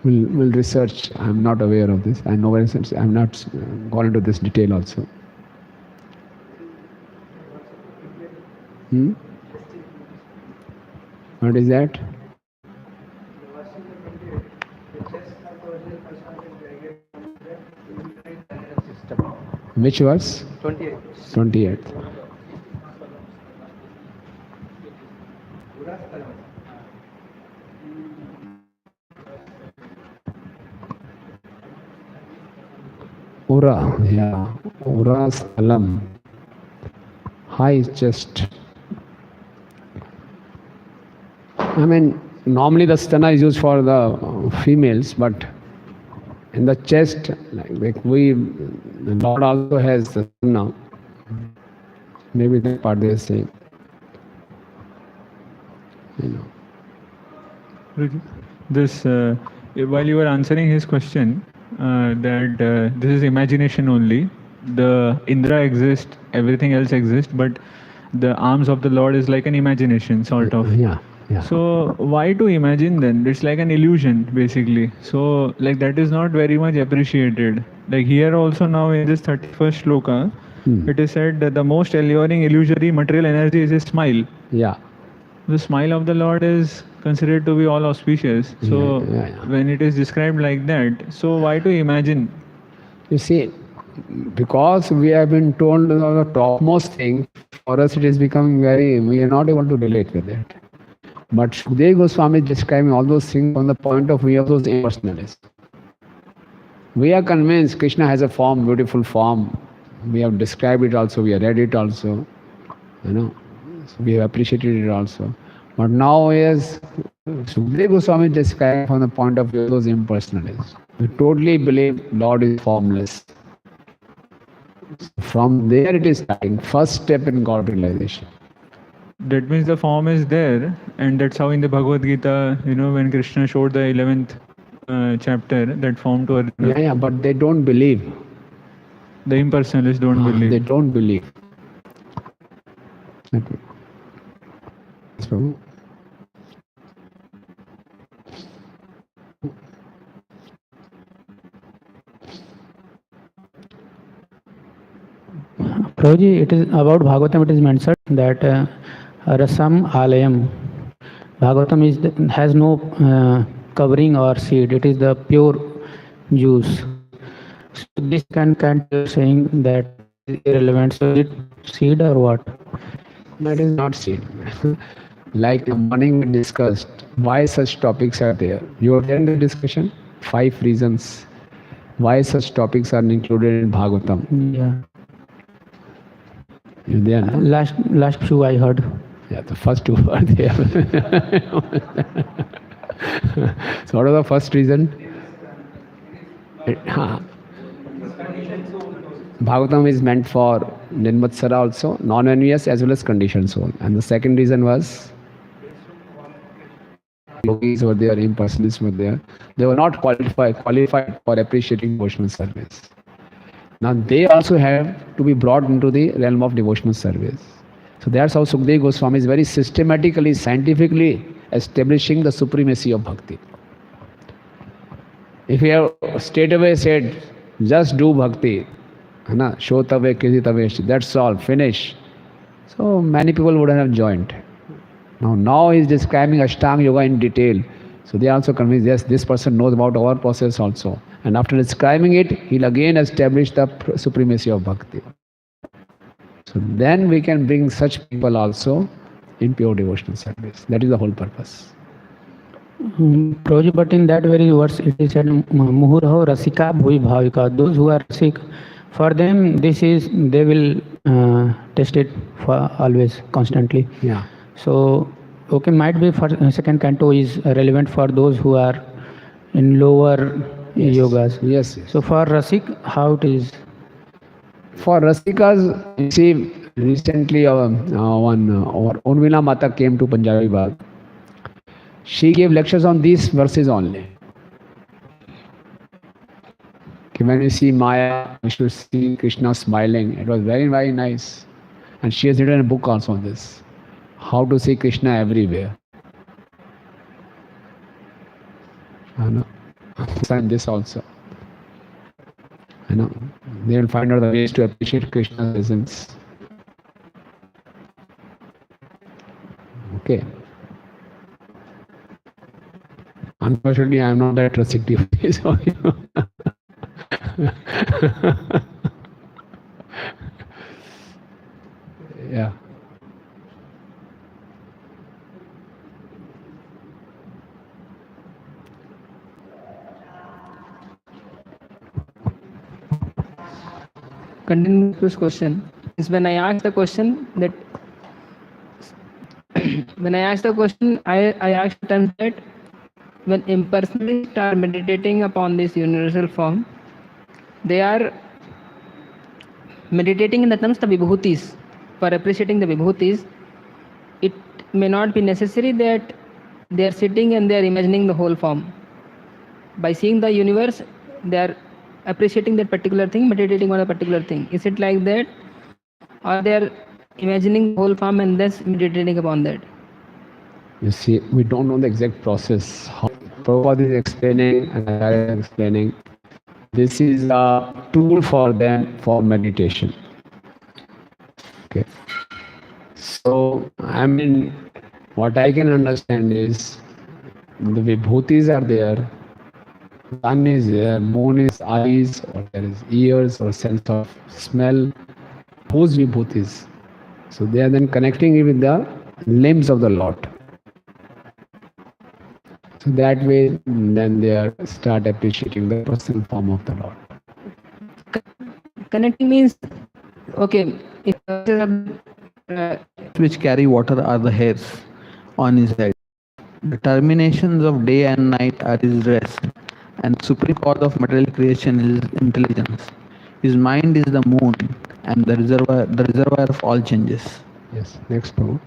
We'll research. I'm not aware of this. I know research. I'm not gone into this detail also. What is that? Which verse? 28. 28. Ura, yeah. Ura Salam. High chest. I mean, normally the stana is used for the females, but in the chest, like the Lord also has the stana. Maybe that part they are saying. You know. This, while you were answering his question, that this is imagination only. The Indra exists, everything else exists, but the arms of the Lord is like an imagination, sort of. Yeah. Yeah. So why to imagine then? It's like an illusion, basically. So like that is not very much appreciated. Like here also now in this 31st shloka, it is said that the most alluring illusory material energy is a smile. Yeah. The smile of the Lord is considered to be all auspicious. So when it is described like that, so why to imagine? You see, because we have been told the topmost thing, for us it is becoming we are not able to relate with it. But Sukhdev Goswami is describing all those things from the point of view of those impersonalists. We are convinced Krishna has a form, beautiful form. We have described it also, we have read it also. You know, so we have appreciated it also. But now is Sukhdev Goswami is describing from the point of view of those impersonalists. We totally believe Lord is formless. From there it is starting, first step in God realization. That means the form is there, and that's how in the Bhagavad Gita, you know, when Krishna showed the 11th chapter, that form to Arjuna. Yeah, but they don't believe. The impersonalists don't believe. They don't believe. So, Prabhuji, it is about Bhagavatam, it is mentioned that Rasam Alayam. Bhagavatam has no covering or seed, it is the pure juice. So this kind of saying that is irrelevant. So is it seed or what? That is not seed. Like the morning we discussed, why such topics are there. You are there in the discussion? 5 reasons why such topics are included in Bhagavatam. Yeah. You there? No? Last few I heard. Yeah, the first two are there. So what was the first reason? Bhagavatam is meant for Nirmatsara also, non-envious as well as conditioned soul. And the second reason was yogis were there, impersonalists were there. They were not qualified for appreciating devotional service. Now they also have to be brought into the realm of devotional service. So that's how Sukadeva Goswami is very systematically, scientifically establishing the supremacy of bhakti. If he have straight away said, just do bhakti, shotave kisi that's all, finish. So many people wouldn't have joined. Now he is describing Ashtanga Yoga in detail. So they are also convinced, yes, this person knows about our process also. And after describing it, he'll again establish the supremacy of bhakti. So then we can bring such people also in pure devotional service. That is the whole purpose. Prabhuji, but in that very verse it is said, Muhurho Rasika Bhui Bhavika. Those who are sick, for them they will test it for always, constantly. Yeah. So, okay, might be for second canto is relevant for those who are in lower yogas. Yes. So for Rasik, how it is? For Rasikas, you see, recently Urmila Mata came to Punjabi Bagh. She gave lectures on these verses only. When you see Maya, you should see Krishna smiling. It was very, very nice. And she has written a book also on this. How to see Krishna everywhere. I know. And this also. I know. They will find out the ways to appreciate Krishna's presence. Okay. Unfortunately, I am not that restrictive. So, yeah. Continuing this question is when I asked the question that I asked them that when impersonalists are meditating upon this universal form, they are meditating in the terms of the vibhutis. For appreciating the vibhutis, it may not be necessary that they are sitting and they are imagining the whole form. By seeing the universe, they are appreciating that particular thing, meditating on a particular thing. Is it like that? Or they are imagining the whole form and thus meditating upon that? You see, we don't know the exact process. How Prabhupada is explaining and Acharya is explaining. This is a tool for them for meditation. Okay. So, I mean, what I can understand is the vibhutis are there. Sun is there, moon is eyes, or there is ears, or sense of smell. Whose vibhutis? So they are then connecting it with the limbs of the Lord. So that way, then they start appreciating the personal form of the Lord. Connecting means, okay, which carry water are the hairs on his head. The terminations of day and night are his rest, and the supreme cause of material creation is intelligence. His mind is the moon and the reservoir of all changes. Yes, next Prabhu.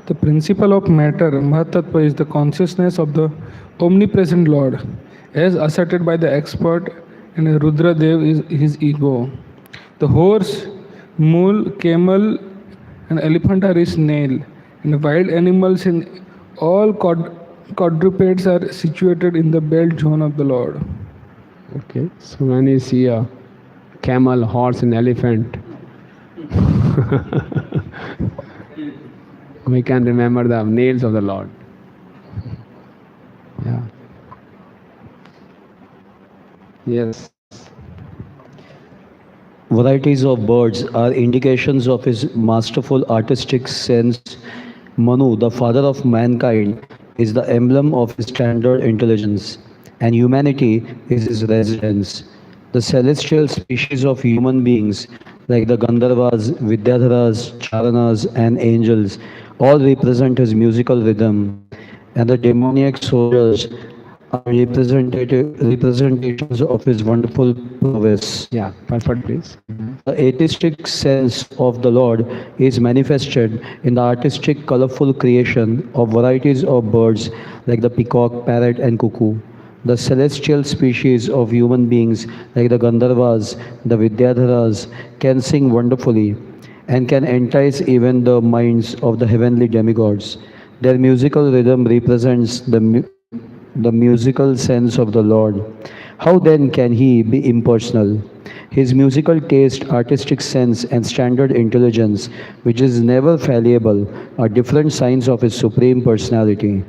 The principle of matter, Mahatattva, is the consciousness of the omnipresent Lord, as asserted by the expert, and Rudra Dev is his ego. The horse, mule, camel, and elephant are his nail, and the wild animals and all quadrupeds are situated in the belt zone of the Lord. Okay, so when you see a camel, horse, and elephant, we can remember the nails of the Lord. Yeah. Yes. Varieties of birds are indications of his masterful artistic sense. Manu, the father of mankind, is the emblem of his standard intelligence, and humanity is his residence. The celestial species of human beings, like the Gandharvas, Vidyadharas, Charanas, and angels, all represent his musical rhythm, and the demoniac soldiers are representations of his wonderful prowess. Yeah, perfect, please. The artistic sense of the Lord is manifested in the artistic, colorful creation of varieties of birds like the peacock, parrot, and cuckoo. The celestial species of human beings like the Gandharvas, the Vidyadharas can sing wonderfully and can entice even the minds of the heavenly demigods. Their musical rhythm represents the musical sense of the Lord. How then can he be impersonal? His musical taste, artistic sense, and standard intelligence, which is never fallible, are different signs of his supreme personality.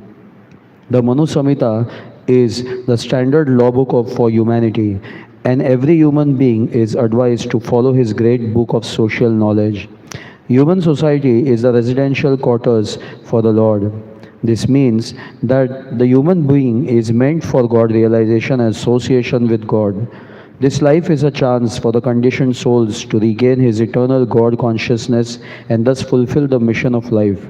The Manu Samhita is the standard law book for humanity, and every human being is advised to follow his great book of social knowledge. Human society is the residential quarters for the Lord. This means that the human being is meant for God realization and association with God. This life is a chance for the conditioned souls to regain his eternal God consciousness and thus fulfill the mission of life.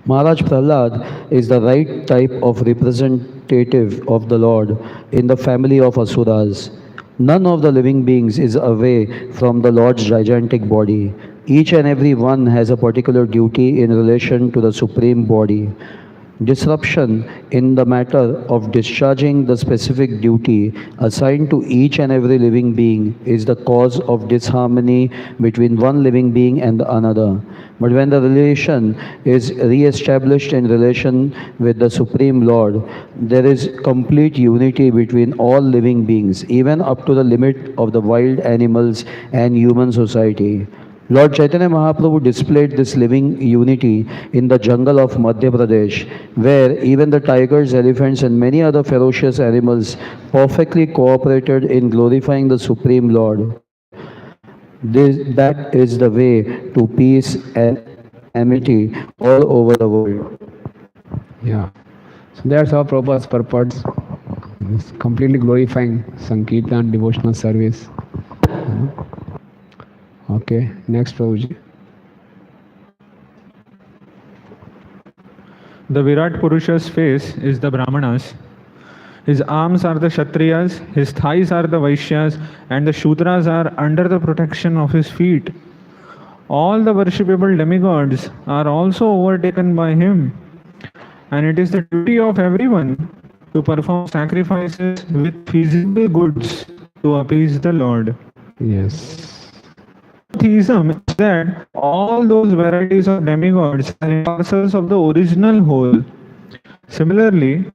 Maharaj Prahlad is the right type of representative of the Lord in the family of Asuras. None of the living beings is away from the Lord's gigantic body. Each and every one has a particular duty in relation to the supreme body. Disruption in the matter of discharging the specific duty assigned to each and every living being is the cause of disharmony between one living being and another. But when the relation is re-established in relation with the Supreme Lord, there is complete unity between all living beings, even up to the limit of the wild animals and human society. Lord Chaitanya Mahaprabhu displayed this living unity in the jungle of Madhya Pradesh, where even the tigers, elephants, and many other ferocious animals perfectly cooperated in glorifying the Supreme Lord. That is the way to peace and amity all over the world. Yeah. So that's our purpose. It's completely glorifying Sankirtan, devotional service. Okay, next Prabhuji. The Virat Purusha's face is the Brahmanas. His arms are the Kshatriyas, his thighs are the Vaishyas, and the Shudras are under the protection of his feet. All the worshipable demigods are also overtaken by him. And it is the duty of everyone to perform sacrifices with feasible goods to appease the Lord. Yes. Theism is that all those varieties of demigods are parcels of the original whole. Similarly,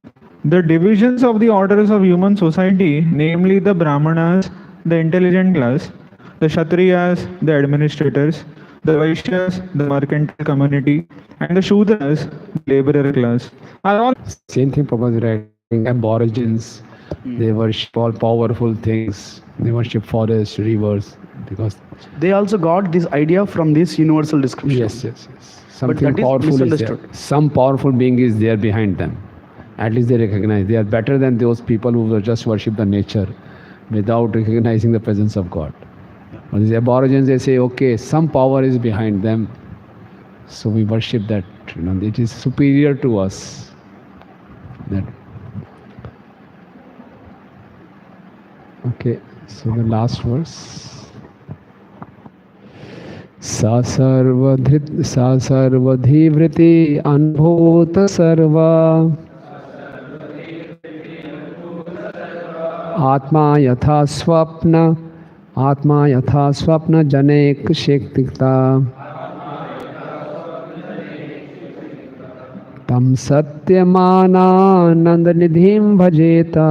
the divisions of the orders of human society, namely the Brahmanas, the intelligent class, the Kshatriyas, the administrators, the Vaishyas, the mercantile community, and the Shudras, the laborer class, are all same thing Prabhupada is writing. Aborigines, they worship all powerful things. They worship forests, rivers, because they also got this idea from this universal description. Yes. Something that is powerful is there. Some powerful being is there behind them. At least they recognize they are better than those people who just worship the nature without recognizing the presence of God. But these aborigines, they say, okay, some power is behind them, so we worship that. It is superior to us. That. Okay, so the last verse. सा सर्वधीवृति अनुभूत सर्वा आत्मा यथा स्वप्न जनेक शक्तिता तम सत्यमानानंद निधिं भजेता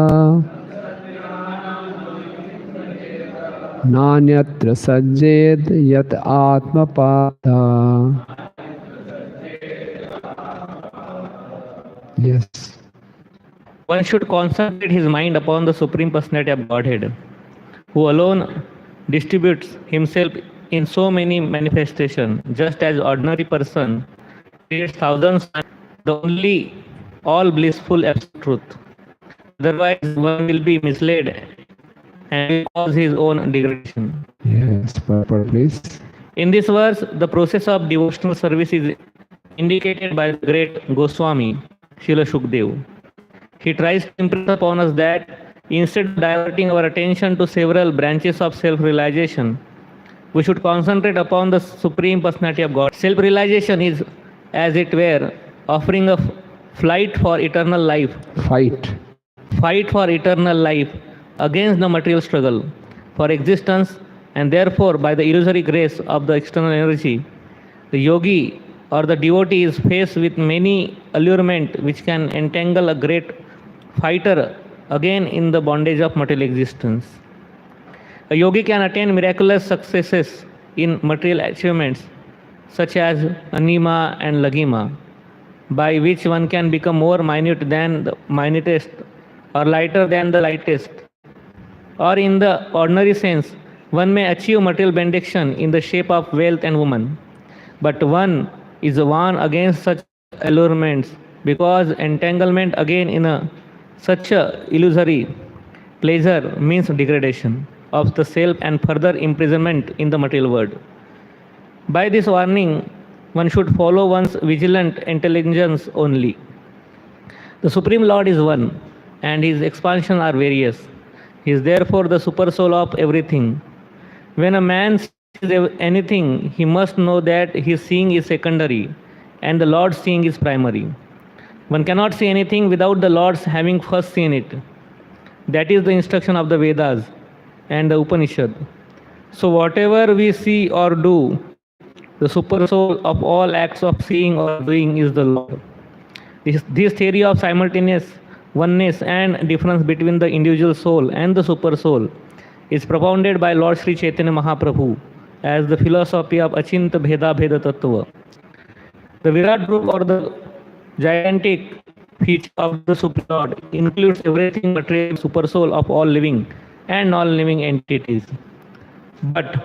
नान्यत्र सज्जेत यत आत्मपाता. Yes. One should concentrate his mind upon the Supreme Personality of Godhead, who alone distributes himself in so many manifestations, just as ordinary person creates thousands. The only all blissful absolute truth. Otherwise, one will be misled and will cause his own degradation. Yes, purport, please. In this verse, the process of devotional service is indicated by the great Goswami, Srila Shukdev. He tries to impress upon us that instead of diverting our attention to several branches of self-realization, we should concentrate upon the Supreme Personality of God. Self-realization is, as it were, offering a flight for eternal life. Fight for eternal life against the material struggle for existence, and therefore, by the illusory grace of the external energy, the yogi or the devotee is faced with many allurement which can entangle a great fighter again in the bondage of material existence. A yogi can attain miraculous successes in material achievements such as anima and lagima, by which one can become more minute than the minutest or lighter than the lightest. Or in the ordinary sense, one may achieve material benediction in the shape of wealth and woman. But one is warned against such allurements because entanglement again in such a illusory pleasure means degradation of the self and further imprisonment in the material world. By this warning, one should follow one's vigilant intelligence only. The Supreme Lord is one, and his expansions are various. He is therefore the super soul of everything. When a man sees anything, he must know that his seeing is secondary and the Lord's seeing is primary. One cannot see anything without the Lord's having first seen it. That is the instruction of the Vedas and the Upanishad. So whatever we see or do, the super soul of all acts of seeing or doing is the Lord. This theory of simultaneous oneness and difference between the individual soul and the super soul is propounded by Lord Sri Chaitanya Mahaprabhu as the philosophy of Achinta Bheda Bheda Tattva. The Virat group or the gigantic feature of the Supreme Lord includes everything material super soul of all living and non-living entities. But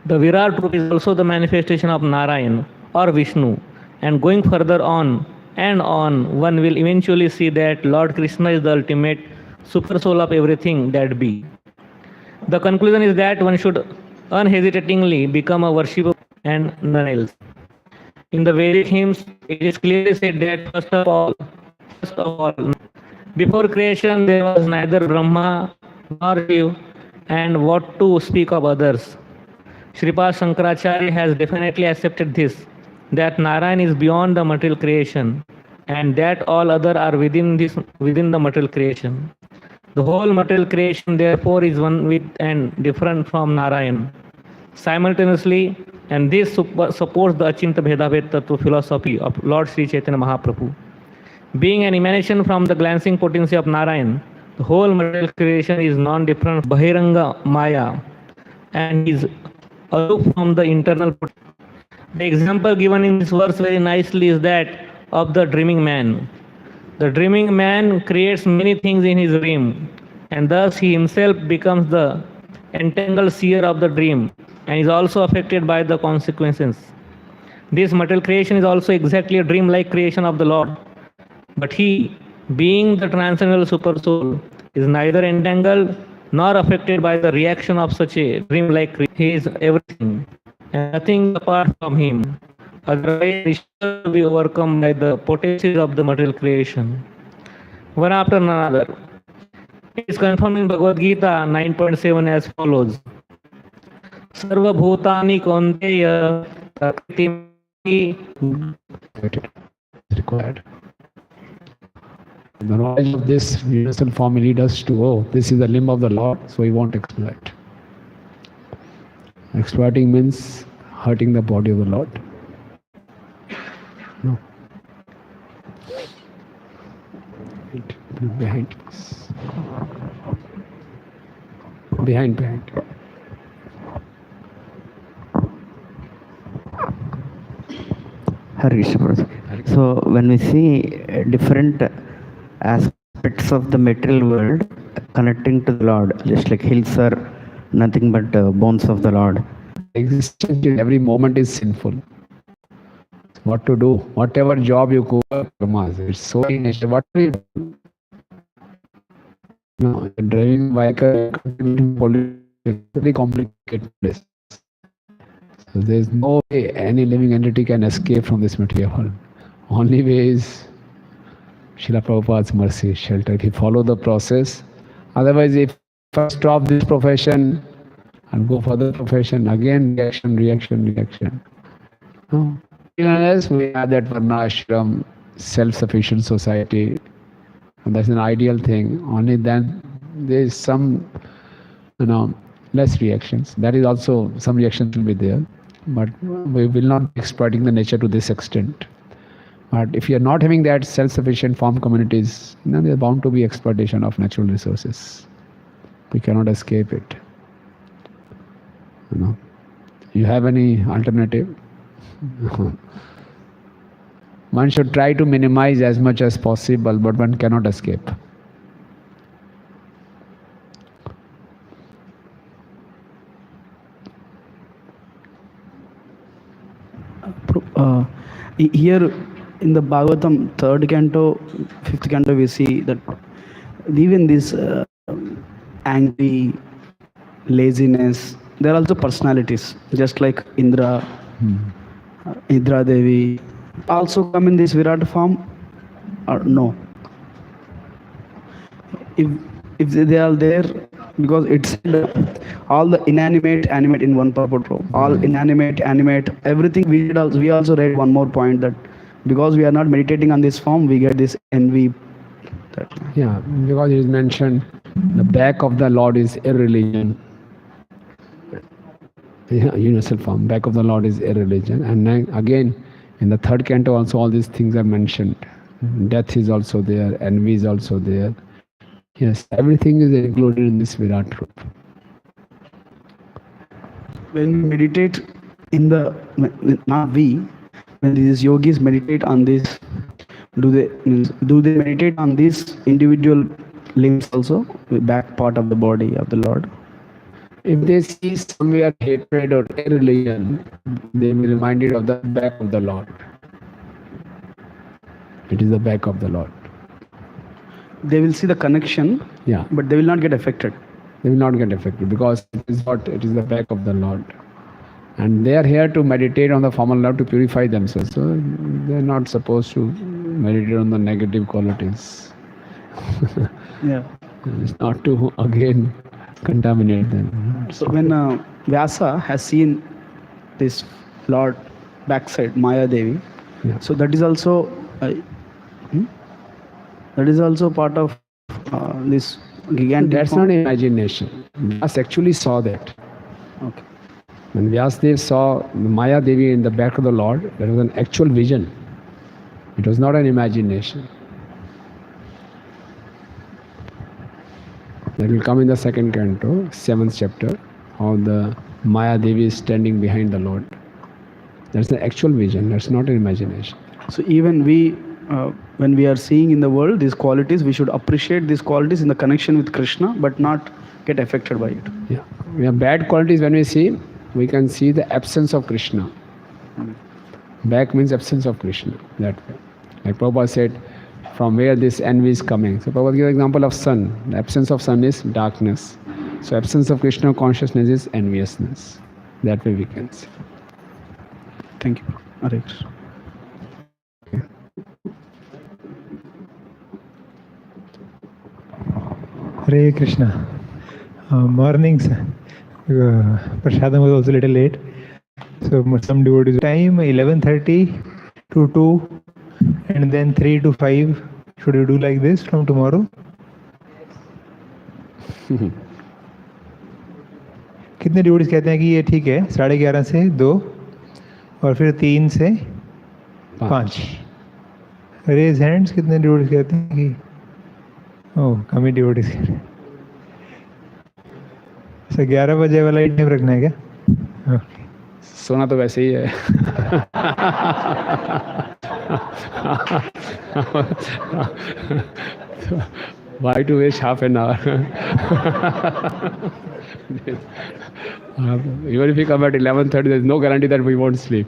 the Virat group is also the manifestation of Narayan or Vishnu, and going further on and on, one will eventually see that Lord Krishna is the ultimate super soul of everything that be. The conclusion is that one should unhesitatingly become a worshipper and none else. In the Vedic hymns, it is clearly said that first of all, before creation there was neither Brahma nor Shiv, and what to speak of others. Sripad Shankaracharya has definitely accepted this, that Narayan is beyond the material creation, and that all other are within the material creation. The whole material creation therefore is one with and different from Narayan simultaneously, and this supports the Achinta Bheda Bheda Tattva philosophy of Lord Sri Chaitanya Mahaprabhu. Being an emanation from the glancing potency of Narayan, the whole material creation is non-different Bahiranga Maya, and is aloof from the internal. The example given in this verse very nicely is that of the dreaming man. The dreaming man creates many things in his dream, and thus he himself becomes the entangled seer of the dream and is also affected by the consequences. This material creation is also exactly a dream-like creation of the Lord, but he, being the transcendental super soul, is neither entangled nor affected by the reaction of such a dream-like creation. He is everything and nothing apart from him. Otherwise, he shall be overcome by the potencies of the material creation, one after another. It is confirmed in Bhagavad Gita 9.7 as follows: Sarva Bhutani Kaunteya Prakriti Required. The knowledge of this universal form will lead us to, oh, this is the limb of the Lord, so we won't exploit. Exploiting means hurting the body of the Lord. No. Behind. Hare Krishna, Prabhuji. So when we see different aspects of the material world connecting to the Lord, just like hills are nothing but bones of the Lord. Existence in every moment is sinful. what to do, whatever job you go, karmas, it's so in nature. What do you do? No, you're driving vehicle, contributing pollution, very complicated place. So there's no way any living entity can escape from this material world. Only way is Srila Prabhupada's mercy, shelter. If you follow the process, otherwise, if I stop this profession and go for the profession, again reaction, reaction, reaction. No. Unless we have that varnashram, self-sufficient society, and that's an ideal thing. Only then there is some, less reactions. That is also, some reactions will be there, but we will not be exploiting the nature to this extent. But if you are not having that self-sufficient farm communities, there is bound to be exploitation of natural resources. We cannot escape it. You have any alternative? One should try to minimize as much as possible, but one cannot escape. Here in the Bhagavatam, 3rd canto, 5th canto, we see that even this angry, laziness, there are also personalities, just like Indra, Indra Devi, also come in this Virat form, or no? If they are there, because it's all the inanimate, animate in one purport row. All inanimate, animate, everything we also read one more point that because we are not meditating on this form, we get this envy. Yeah, because it is mentioned, the back of the Lord is irreligion. Yeah, universal form, back of the Lord is irreligion. And then again, in the 3rd canto also all these things are mentioned. Death is also there, envy is also there. Yes, everything is included in this Virat Rupa. When we meditate in the, not we, when these yogis meditate on this, do they meditate on these individual limbs also, the back part of the body of the Lord? If they see somewhere hatred or irreligion, they will be reminded of the back of the Lord. It is the back of the Lord. They will see the connection, yeah, but they will not get affected. They will not get affected because it is the back of the Lord. And they are here to meditate on the formal love to purify themselves. So they are not supposed to meditate on the negative qualities. Yeah. It's not to again contaminate them. So when Vyasa has seen this Lord backside, Maya Devi, so that is also part of this gigantic. That's not imagination. Vyasa actually saw that. Okay. When Vyasadeva saw Maya Devi in the back of the Lord, that was an actual vision. It was not an imagination. That will come in the 2nd canto, 7th chapter, how the Maya Devi is standing behind the Lord. That's the actual vision, that's not an imagination. So even we, when we are seeing in the world these qualities, we should appreciate these qualities in the connection with Krishna, but not get affected by it. Yeah, we have bad qualities when we see, we can see the absence of Krishna. Back means absence of Krishna, that way. Like Prabhupada said, from where this envy is coming. So Prabhupada gives an example of sun. The absence of sun is darkness. So absence of Krishna consciousness is enviousness. That way we can see. Thank you. Hare Krishna. Hare Krishna. Mornings, Prashadam was also a little late. So some devotees time 11:30 to 2 and then 3 to 5. Should you do like this from tomorrow? कितने devotees कहते हैं कि ये ठीक है 11:30 से 2 और फिर 3 से 5? Raise hands. कितने डिवोटीज कहते हैं कि ओह कम ही डिवोटीज कह रहे हैं. 11 बजे वाला ही टाइम रखना है क्या? सोना तो वैसे ही है. Why to waste half an hour? Even if we come at 11:30, there is no guarantee that we won't sleep.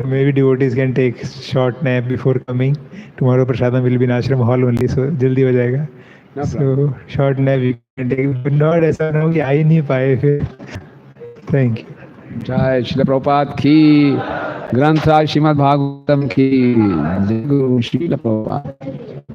Maybe devotees can take short nap before coming. Tomorrow Prasadam will be in ashram hall only, so जल्दी हो जाएगा. No So problem. short nap we can take. But not ऐसा ना हो कि आ ही नहीं पाए फिर. Thank you. जय श्रील प्रभुपाद की, ग्रंथ राज श्रीमद् भागवतम की, जय गुरु श्रील प्रभुपाद.